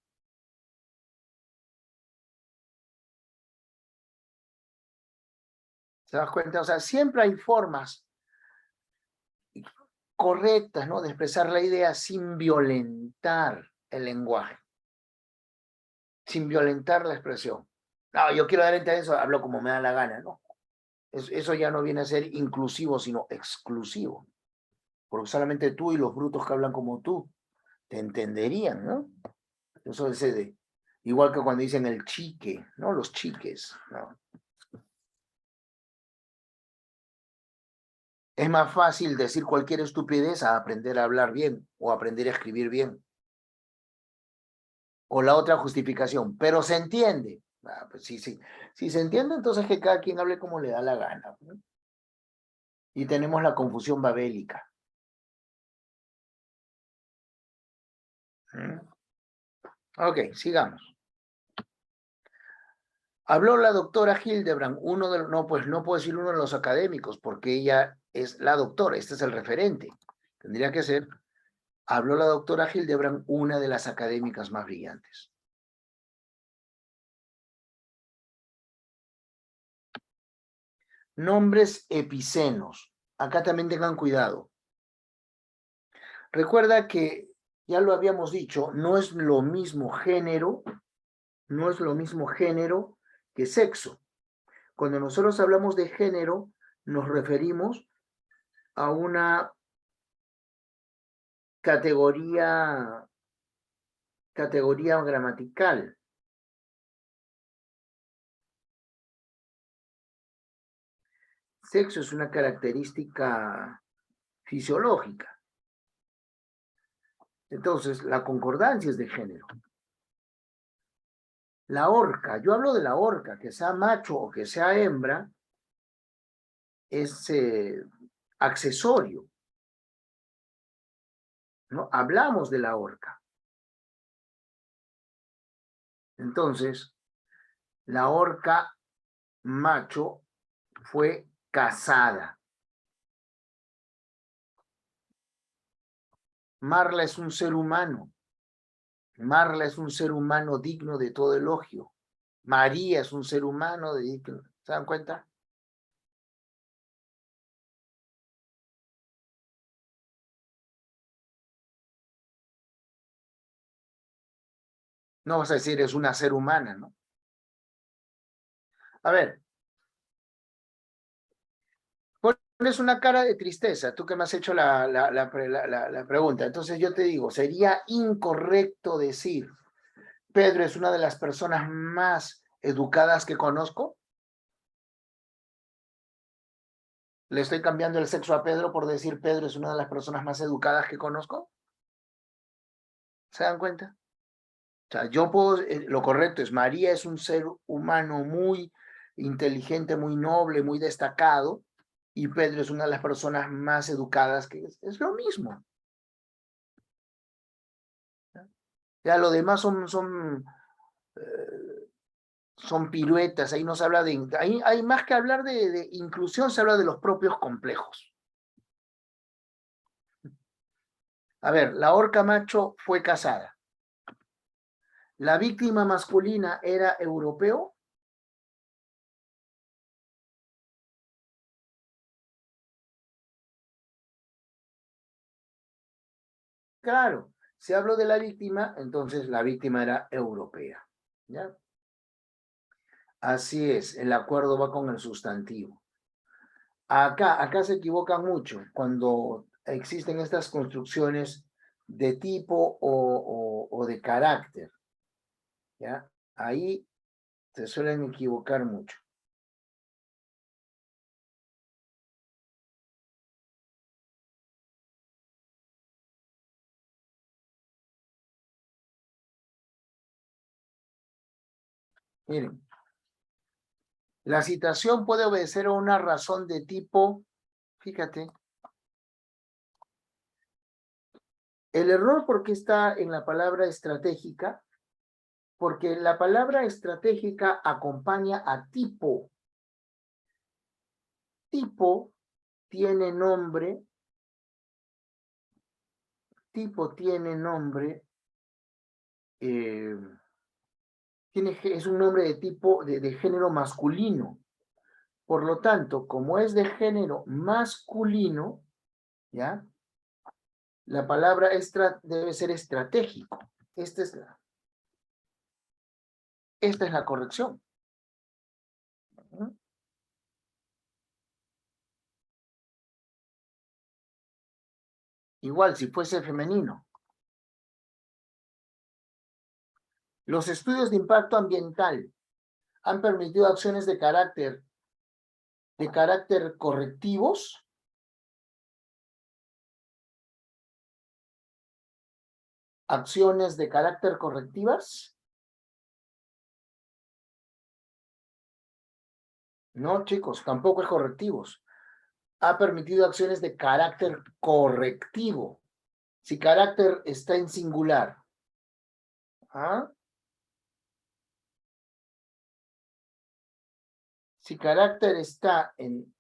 ¿Te das cuenta? O sea, siempre hay formas correctas, ¿no?, de expresar la idea sin violentar el lenguaje, sin violentar la expresión. No, yo quiero dar a entender eso, hablo como me da la gana, ¿no? Eso ya no viene a ser inclusivo, sino exclusivo. Porque solamente tú y los brutos que hablan como tú te entenderían, ¿no? Eso es igual que cuando dicen el chique, ¿no? Los chiques, ¿no? Es más fácil decir cualquier estupidez a aprender a hablar bien o aprender a escribir bien. O la otra justificación, pero se entiende. Ah, pues sí, sí. Si se entiende, entonces que cada quien hable como le da la gana, ¿no? Y tenemos la confusión babélica. ¿Mm? Ok, sigamos. Habló la doctora Hildebrand, no, pues no puedo decir uno de los académicos, porque ella es la doctora, este es el referente. Tendría que ser, habló la doctora Hildebrand, una de las académicas más brillantes. Nombres epicenos. Acá también tengan cuidado. Recuerda que, ya lo habíamos dicho, no es lo mismo género, no es lo mismo género que sexo. Cuando nosotros hablamos de género, nos referimos a una categoría gramatical. Sexo es una característica fisiológica. Entonces, la concordancia es de género. La orca, yo hablo de la orca, que sea macho o que sea hembra, es accesorio, ¿no? Hablamos de la orca. Entonces, la orca macho fue casada. Marla es un ser humano. Marla es un ser humano digno de todo elogio. María es un ser humano digno. ¿Se dan cuenta? No vas a decir es una ser humana, ¿no? A ver, pones una cara de tristeza, tú que me has hecho la pregunta. Entonces yo te digo, sería incorrecto decir, Pedro es una de las personas más educadas que conozco. ¿Le estoy cambiando el sexo a Pedro por decir Pedro es una de las personas más educadas que conozco? ¿Se dan cuenta? O sea, yo puedo, lo correcto es, María es un ser humano muy inteligente, muy noble, muy destacado, y Pedro es una de las personas más educadas, que es lo mismo. Ya lo demás son piruetas, ahí no se habla de, hay más que hablar de inclusión, se habla de los propios complejos. A ver, la orca macho fue casada. ¿La víctima masculina era europeo? Claro, si hablo de la víctima, entonces la víctima era europea. ¿Ya? Así es, el acuerdo va con el sustantivo. Acá se equivocan mucho cuando existen estas construcciones de tipo o de carácter. ¿Ya? Ahí se suelen equivocar mucho. Miren, la citación puede obedecer a una razón de tipo, fíjate, el error porque está en la palabra estratégica, porque la palabra estratégica acompaña a tipo. Tipo tiene nombre, tipo tiene nombre es un nombre de tipo de género masculino. Por lo tanto, como es de género masculino, ¿ya? La palabra debe ser estratégico. Esta es la corrección. ¿Mm? Igual, si fuese femenino. Los estudios de impacto ambiental han permitido acciones de carácter correctivos. Acciones de carácter correctivas. No, chicos, tampoco es correctivos. Ha permitido acciones de carácter correctivo. Si carácter está en singular. ¿Ah? Si carácter está en...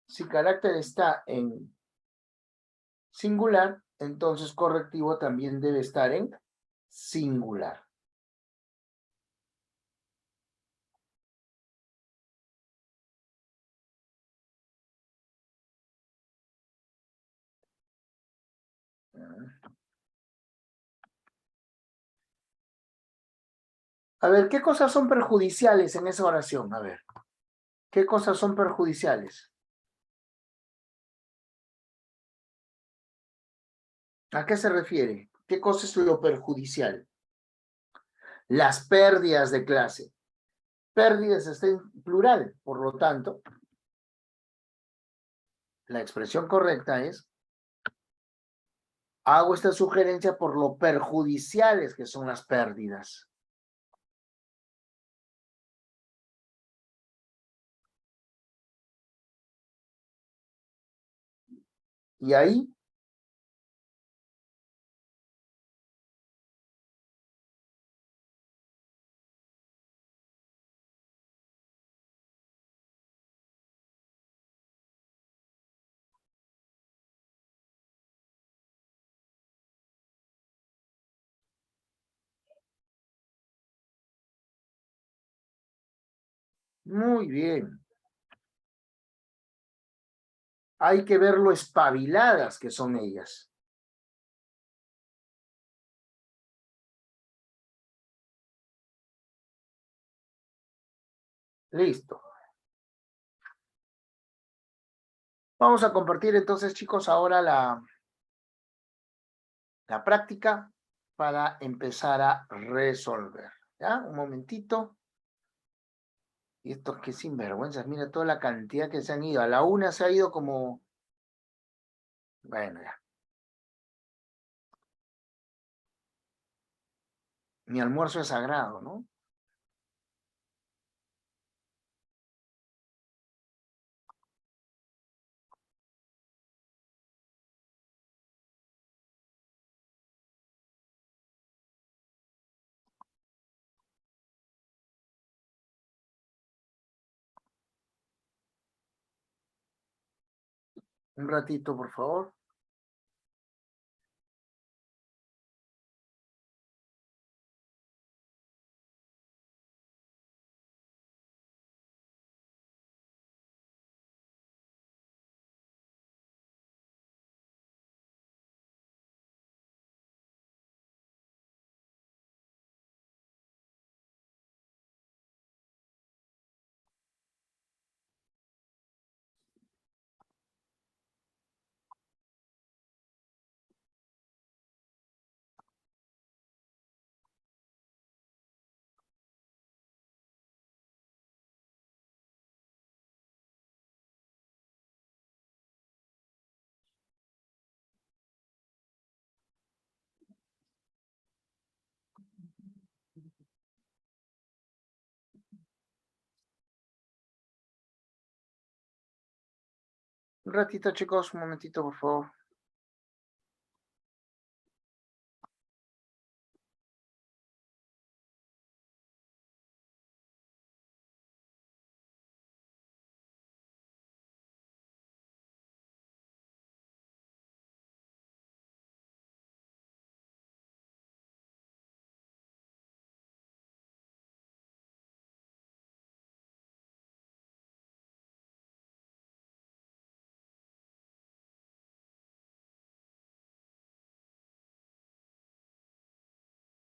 Si carácter está en singular, entonces correctivo también debe estar en singular. A ver, ¿qué cosas son perjudiciales en esa oración? A ver, ¿qué cosas son perjudiciales? ¿A qué se refiere? ¿Qué cosa es lo perjudicial? Las pérdidas de clase. Pérdidas está en plural, por lo tanto, la expresión correcta es: hago esta sugerencia por lo perjudiciales que son las pérdidas. Y ahí, muy bien. Hay que ver lo espabiladas que son ellas. Listo. Vamos a compartir entonces, chicos, ahora la práctica para empezar a resolver. ¿Ya? Un momentito. Y estos que sinvergüenzas, mira toda la cantidad que se han ido. A la una se ha ido como... Bueno, ya. Mi almuerzo es sagrado, ¿no? Un ratito, por favor. Un ratito, chicos, un momentito, por favor.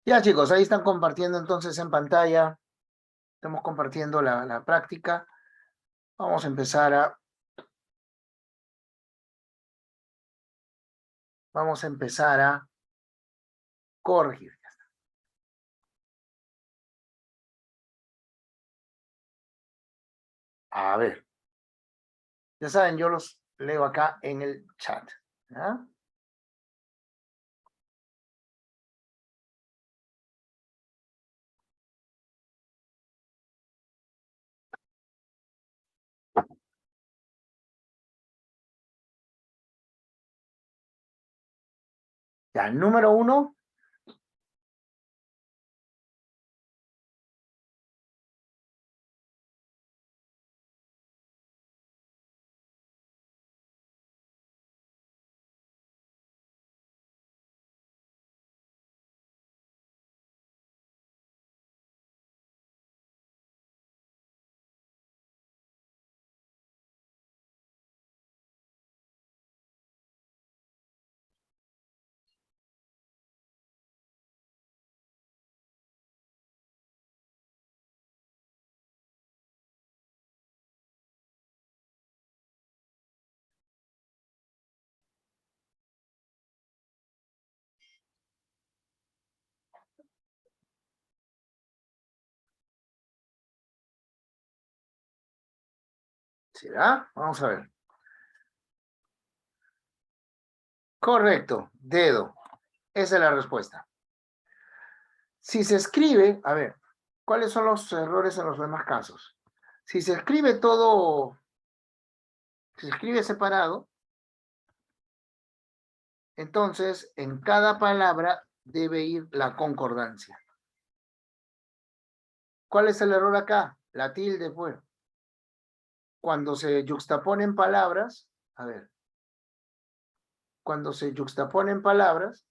Ya, chicos, ahí están compartiendo entonces en pantalla. Estamos compartiendo la práctica. Vamos a empezar a... Vamos a empezar a corregir. A ver. Ya saben, yo los leo acá en el chat. ¿Ya? Ya, número 1. ¿Será? Vamos a ver. Correcto, dedo. Esa es la respuesta. Si se escribe, a ver, ¿cuáles son los errores en los demás casos? Si se escribe todo, si se escribe separado, entonces en cada palabra debe ir la concordancia. ¿Cuál es el error acá? La tilde, pues. Cuando se yuxtaponen palabras, a ver, cuando se yuxtaponen palabras,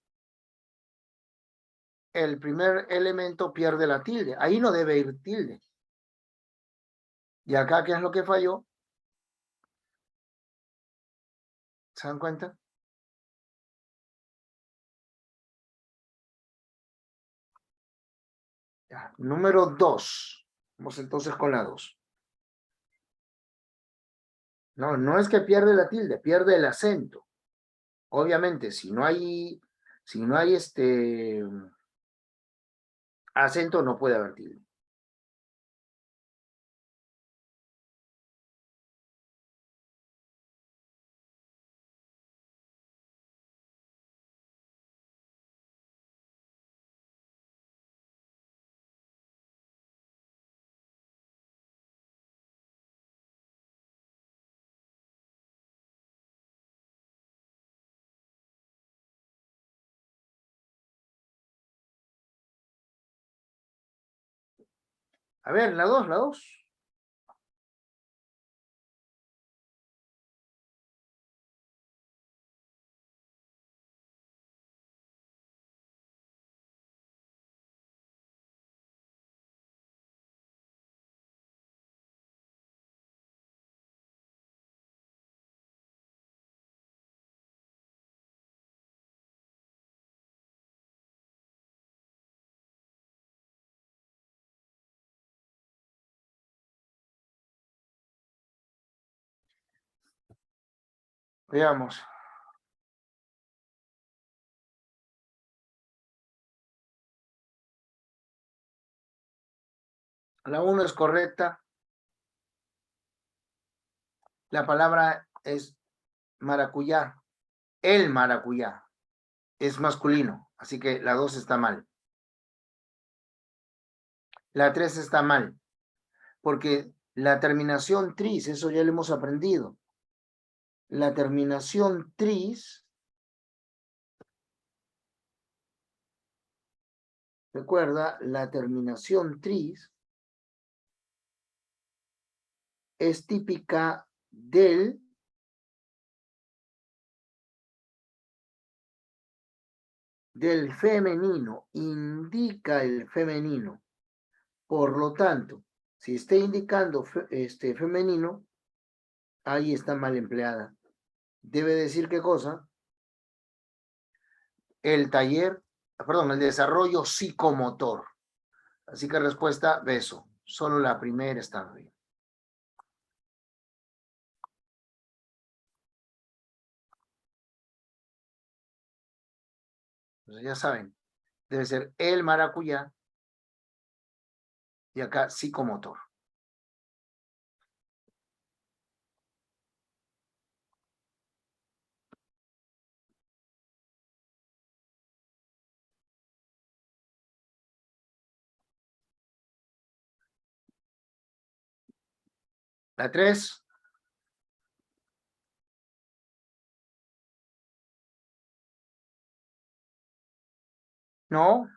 el primer elemento pierde la tilde. Ahí no debe ir tilde. ¿Y acá qué es lo que falló? ¿Se dan cuenta? Ya. Número 2. Vamos entonces con la 2. No, no es que pierde la tilde, pierde el acento. Obviamente, si no hay acento, no puede haber tilde. A ver, la 2, la 2. Veamos. La 1 es correcta. La palabra es maracuyá. El maracuyá es masculino, así que la 2 está mal. La 3 está mal, porque la terminación tris, eso ya lo hemos aprendido. La terminación tris, recuerda, la terminación tris es típica del femenino, indica el femenino. Por lo tanto, si está indicando femenino, ahí está mal empleada. Debe decir qué cosa. El taller perdón, el desarrollo psicomotor. Así que respuesta, beso. Solo la primera está bien. Entonces ya saben, debe ser el maracuyá y acá psicomotor. La 3. No.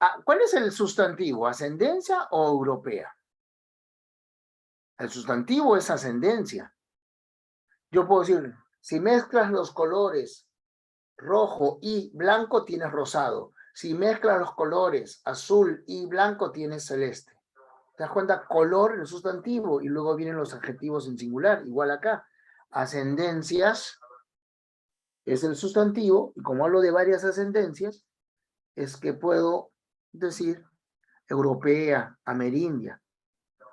Ah, ¿cuál es el sustantivo? ¿Ascendencia o europea? El sustantivo es ascendencia. Yo puedo decir, si mezclas los colores rojo y blanco, tienes rosado. Si mezclas los colores azul y blanco, tienes celeste. ¿Te das cuenta? Color, el sustantivo, y luego vienen los adjetivos en singular. Igual acá. Ascendencias es el sustantivo, y como hablo de varias ascendencias, es que puedo decir europea, amerindia.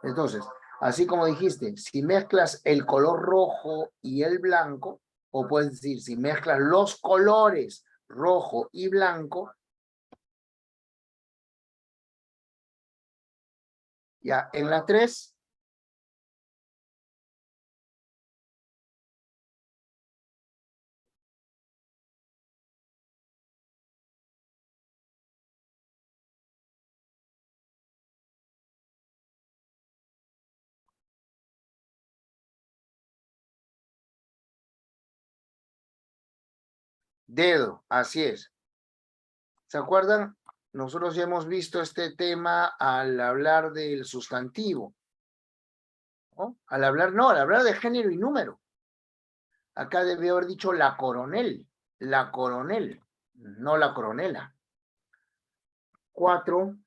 Entonces, así como dijiste, si mezclas el color rojo y el blanco, o puedes decir, si mezclas los colores rojo y blanco, ya en la 3, dedo, así es. ¿Se acuerdan? Nosotros ya hemos visto este tema al hablar del sustantivo, ¿no? Al hablar de género y número. Acá debe haber dicho la coronel, no la coronela. 4.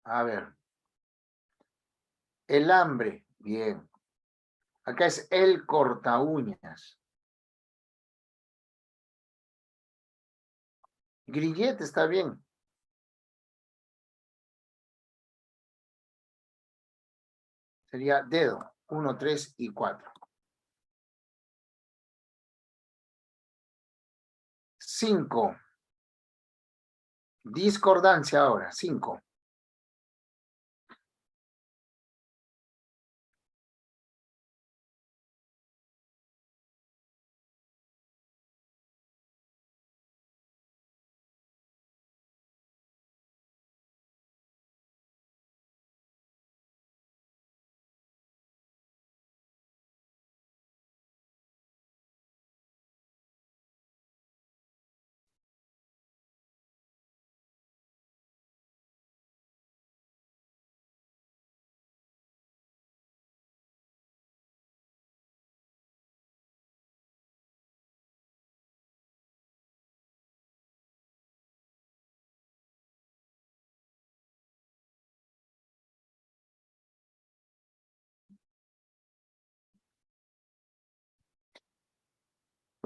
A ver. El hambre, bien. Acá es el corta uñas. Grillete está bien. Sería dedo. 1, 3 y 4. 5. Discordancia ahora. 5.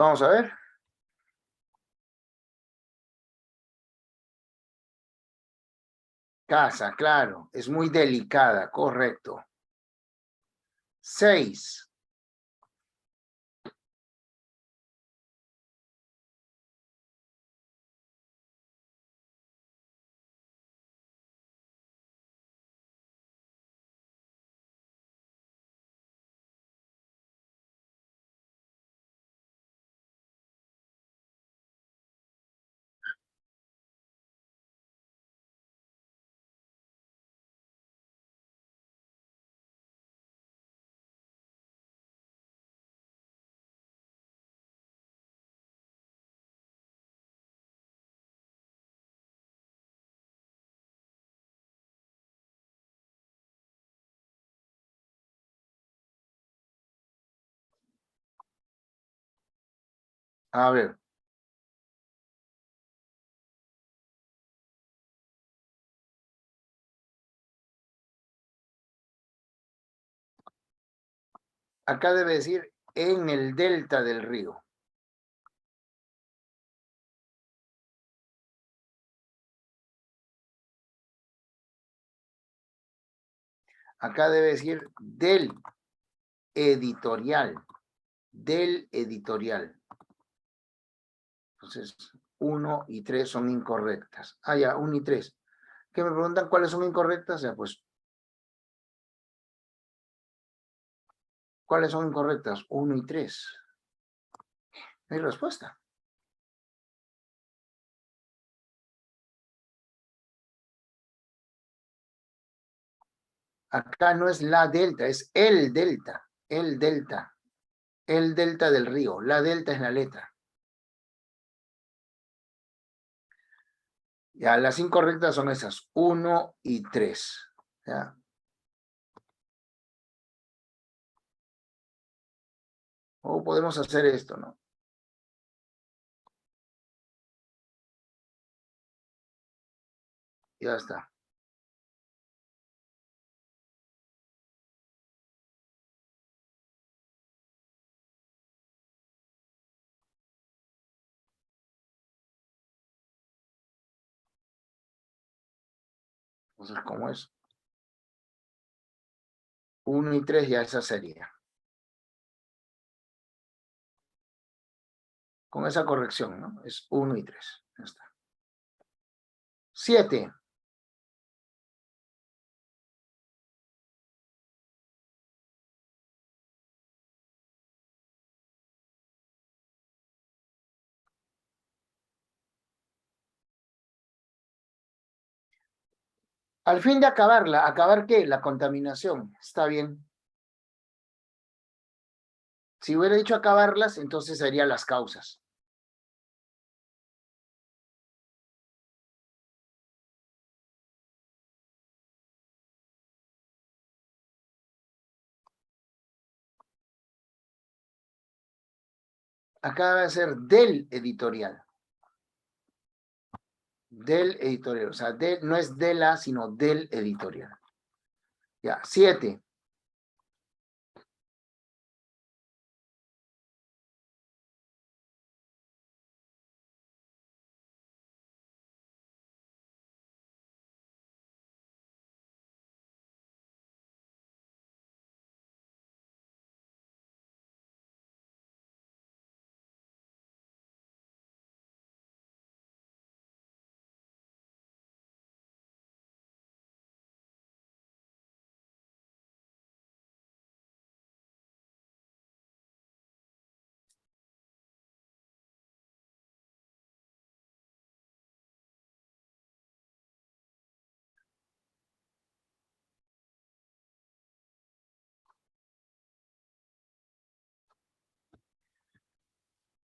Vamos a ver. Casa, claro. Es muy delicada, correcto. 6. A ver. Acá debe decir en el delta del río. Acá debe decir del editorial. Del editorial. Entonces, 1 y 3 son incorrectas. Ah, ya, 1 y 3. ¿Qué me preguntan cuáles son incorrectas? Ya, pues, ¿cuáles son incorrectas? 1 y 3. No hay respuesta. Acá no es la delta, es el delta. El delta. El delta del río. La delta es la letra. Ya, las incorrectas son esas, 1 y 3. ¿Ya? O podemos hacer esto, ¿no? Ya está. Entonces, ¿cómo es? 1 y 3 ya esa sería. Con esa corrección, ¿no? Es 1 y 3. Ya está. 7. Al fin de acabarla, ¿acabar qué? La contaminación. Está bien. Si hubiera dicho acabarlas, entonces serían las causas. Acá debe ser del editorial. Del editorial. O sea, no es de la, sino del editorial. Ya, 7.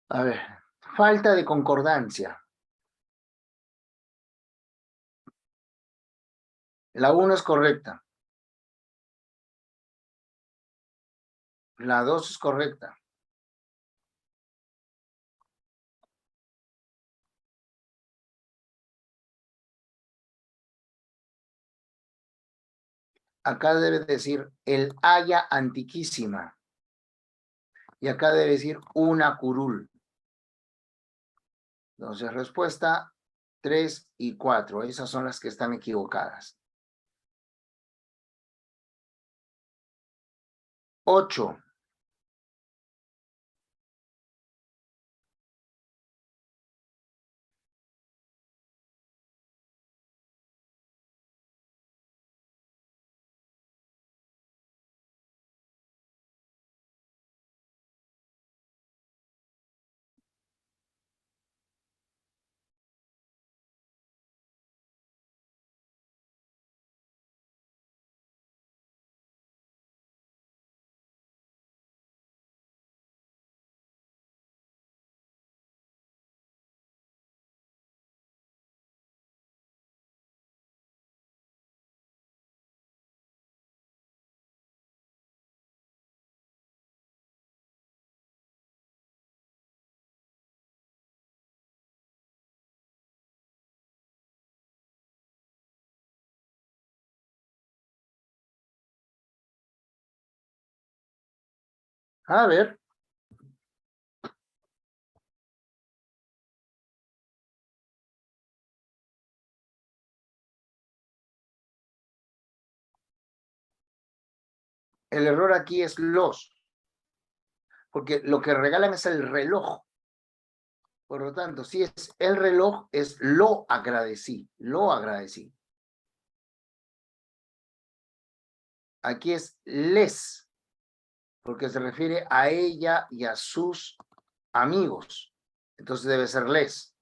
A ver, falta de concordancia. La 1 es correcta. La 2 es correcta. Acá debe decir el haya antiquísima. Y acá debe decir una curul. Entonces, respuesta 3 y 4. Esas son las que están equivocadas. 8. A ver. El error aquí es los, porque lo que regalan es el reloj. Por lo tanto, si es el reloj, es lo agradecí, lo agradecí. Aquí es les, porque se refiere a ella y a sus amigos. Entonces debe ser les.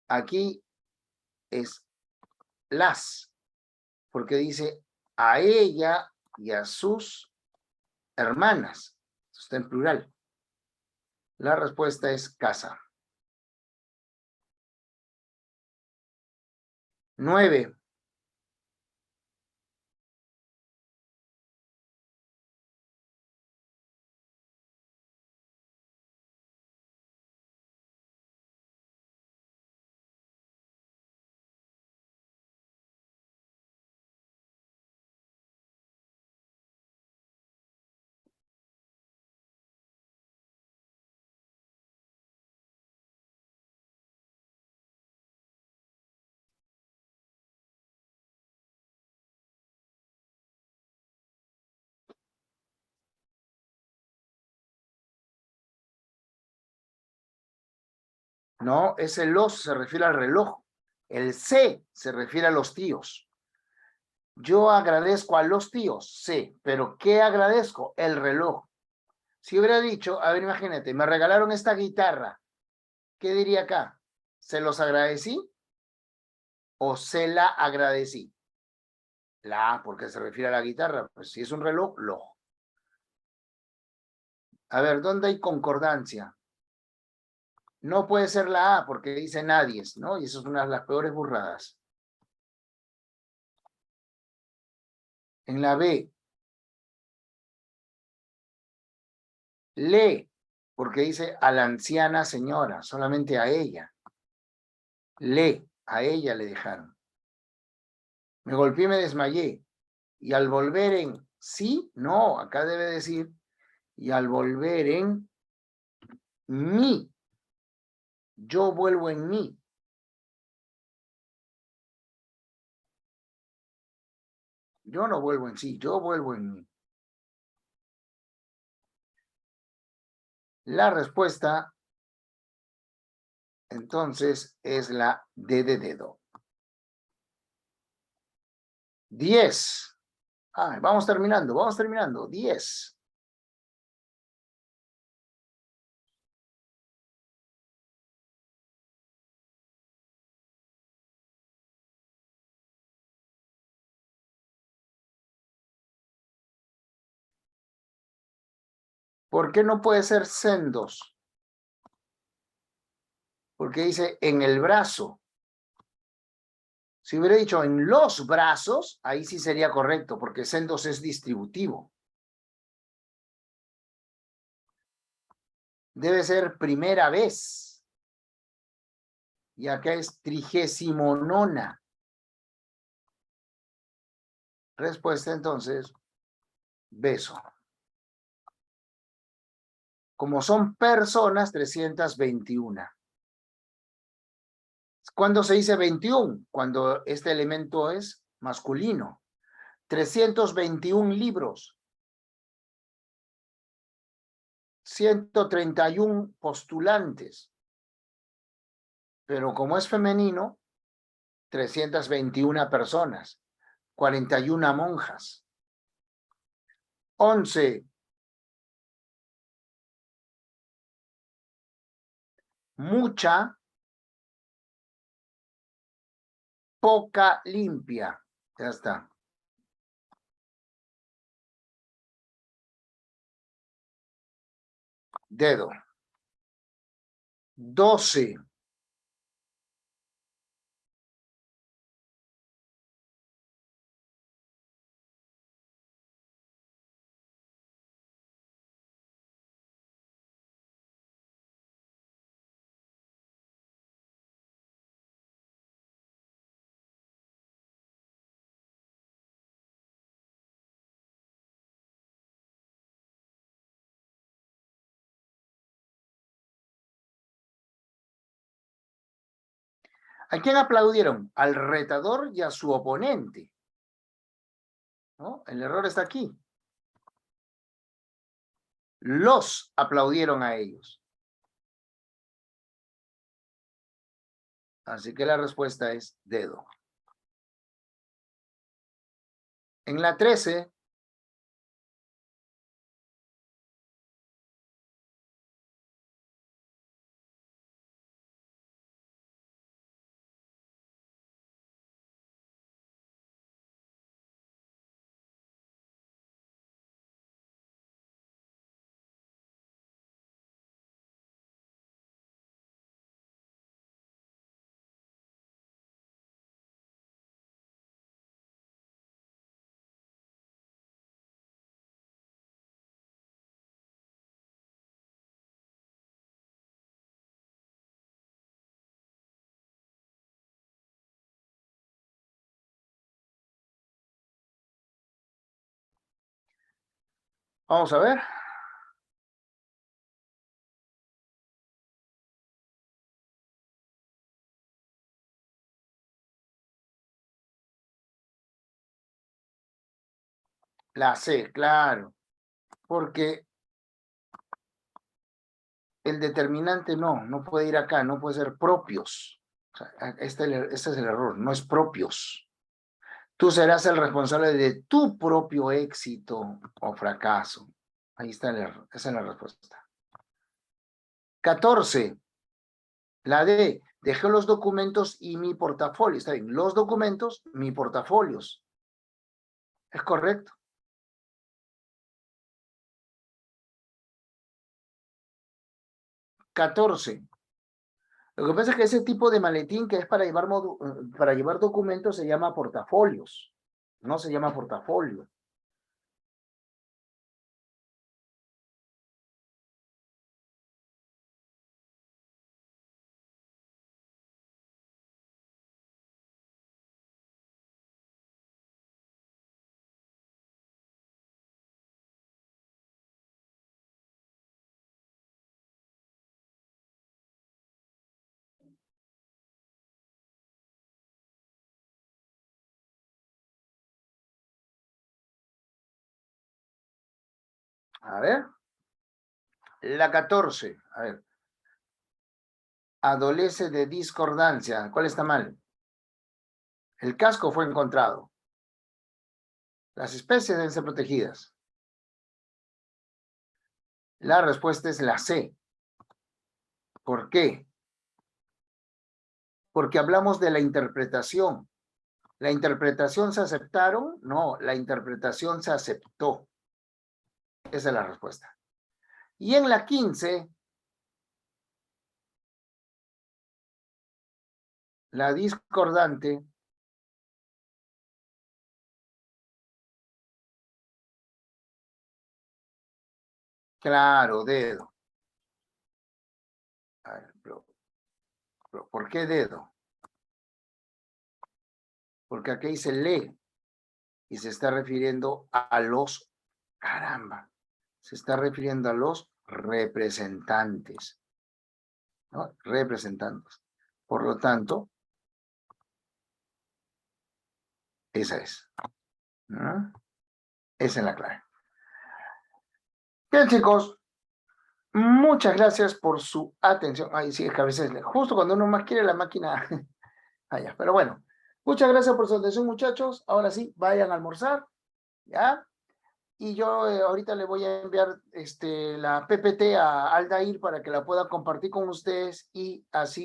Aquí es las, porque dice a ella y a sus hermanas. Esto está en plural. La respuesta es casa. 9. No, ese los se refiere al reloj. El se refiere a los tíos. Yo agradezco a los tíos, sí, pero ¿qué agradezco? El reloj. Si hubiera dicho, a ver, imagínate, me regalaron esta guitarra, ¿qué diría acá? ¿Se los agradecí o se la agradecí? La, porque se refiere a la guitarra, pues si es un reloj, lo. A ver, ¿dónde hay concordancia? No puede ser la A porque dice nadie, ¿no? Y eso es una de las peores burradas. En la B, le, porque dice a la anciana señora, solamente a ella. Le, a ella le dejaron. Me golpeé y me desmayé. Y al volver en sí, no, acá debe decir, y al volver en mí, yo vuelvo en mí. Yo no vuelvo en sí, yo vuelvo en mí. La respuesta, entonces, es la D de dedo. 10. Vamos terminando, vamos terminando. 10. ¿Por qué no puede ser sendos? Porque dice en el brazo. Si hubiera dicho en los brazos, ahí sí sería correcto, porque sendos es distributivo. Debe ser primera vez. Y acá es 39ª. Respuesta entonces, beso. Como son personas, 321. ¿Cuándo se dice 21? Cuando este elemento es masculino. 321 libros. 131 postulantes. Pero como es femenino, 321 personas. 41 monjas. 11. Mucha, poca, limpia. Ya está. Dedo. 12. ¿A quién aplaudieron? Al retador y a su oponente. ¿No? El error está aquí. Los aplaudieron a ellos. Así que la respuesta es dedo. En la 13, vamos a ver. La C, claro. Porque el determinante no puede ir acá, no puede ser propios. O sea, este es el error, no es propios. Tú serás el responsable de tu propio éxito o fracaso. Ahí está el error, esa es la respuesta. 14. La D. Dejé los documentos y mi portafolio. Está bien, los documentos, mi portafolios. ¿Es correcto? Catorce. Lo que pasa es que ese tipo de maletín que es para llevar documentos se llama portafolios. No se llama portafolio. A ver. La 14. A ver. Adolece de discordancia. ¿Cuál está mal? El casco fue encontrado. Las especies deben ser protegidas. La respuesta es la C. ¿Por qué? Porque hablamos de la interpretación. ¿La interpretación se aceptaron? No, la interpretación se aceptó. Esa es la respuesta. Y en la 15, la discordante, claro, dedo. A ver, pero ¿por qué dedo? Porque aquí dice le y se está refiriendo a los, caramba, se está refiriendo a los representantes, ¿no? Representantes. Por lo tanto, esa es, ¿no? Esa es la clave. Bien, chicos, muchas gracias por su atención. Ay, sí, es que a veces, justo cuando uno más quiere la máquina, allá. Pero bueno, muchas gracias por su atención, muchachos. Ahora sí, vayan a almorzar, ¿ya? Y yo ahorita le voy a enviar la PPT a Aldair para que la pueda compartir con ustedes y así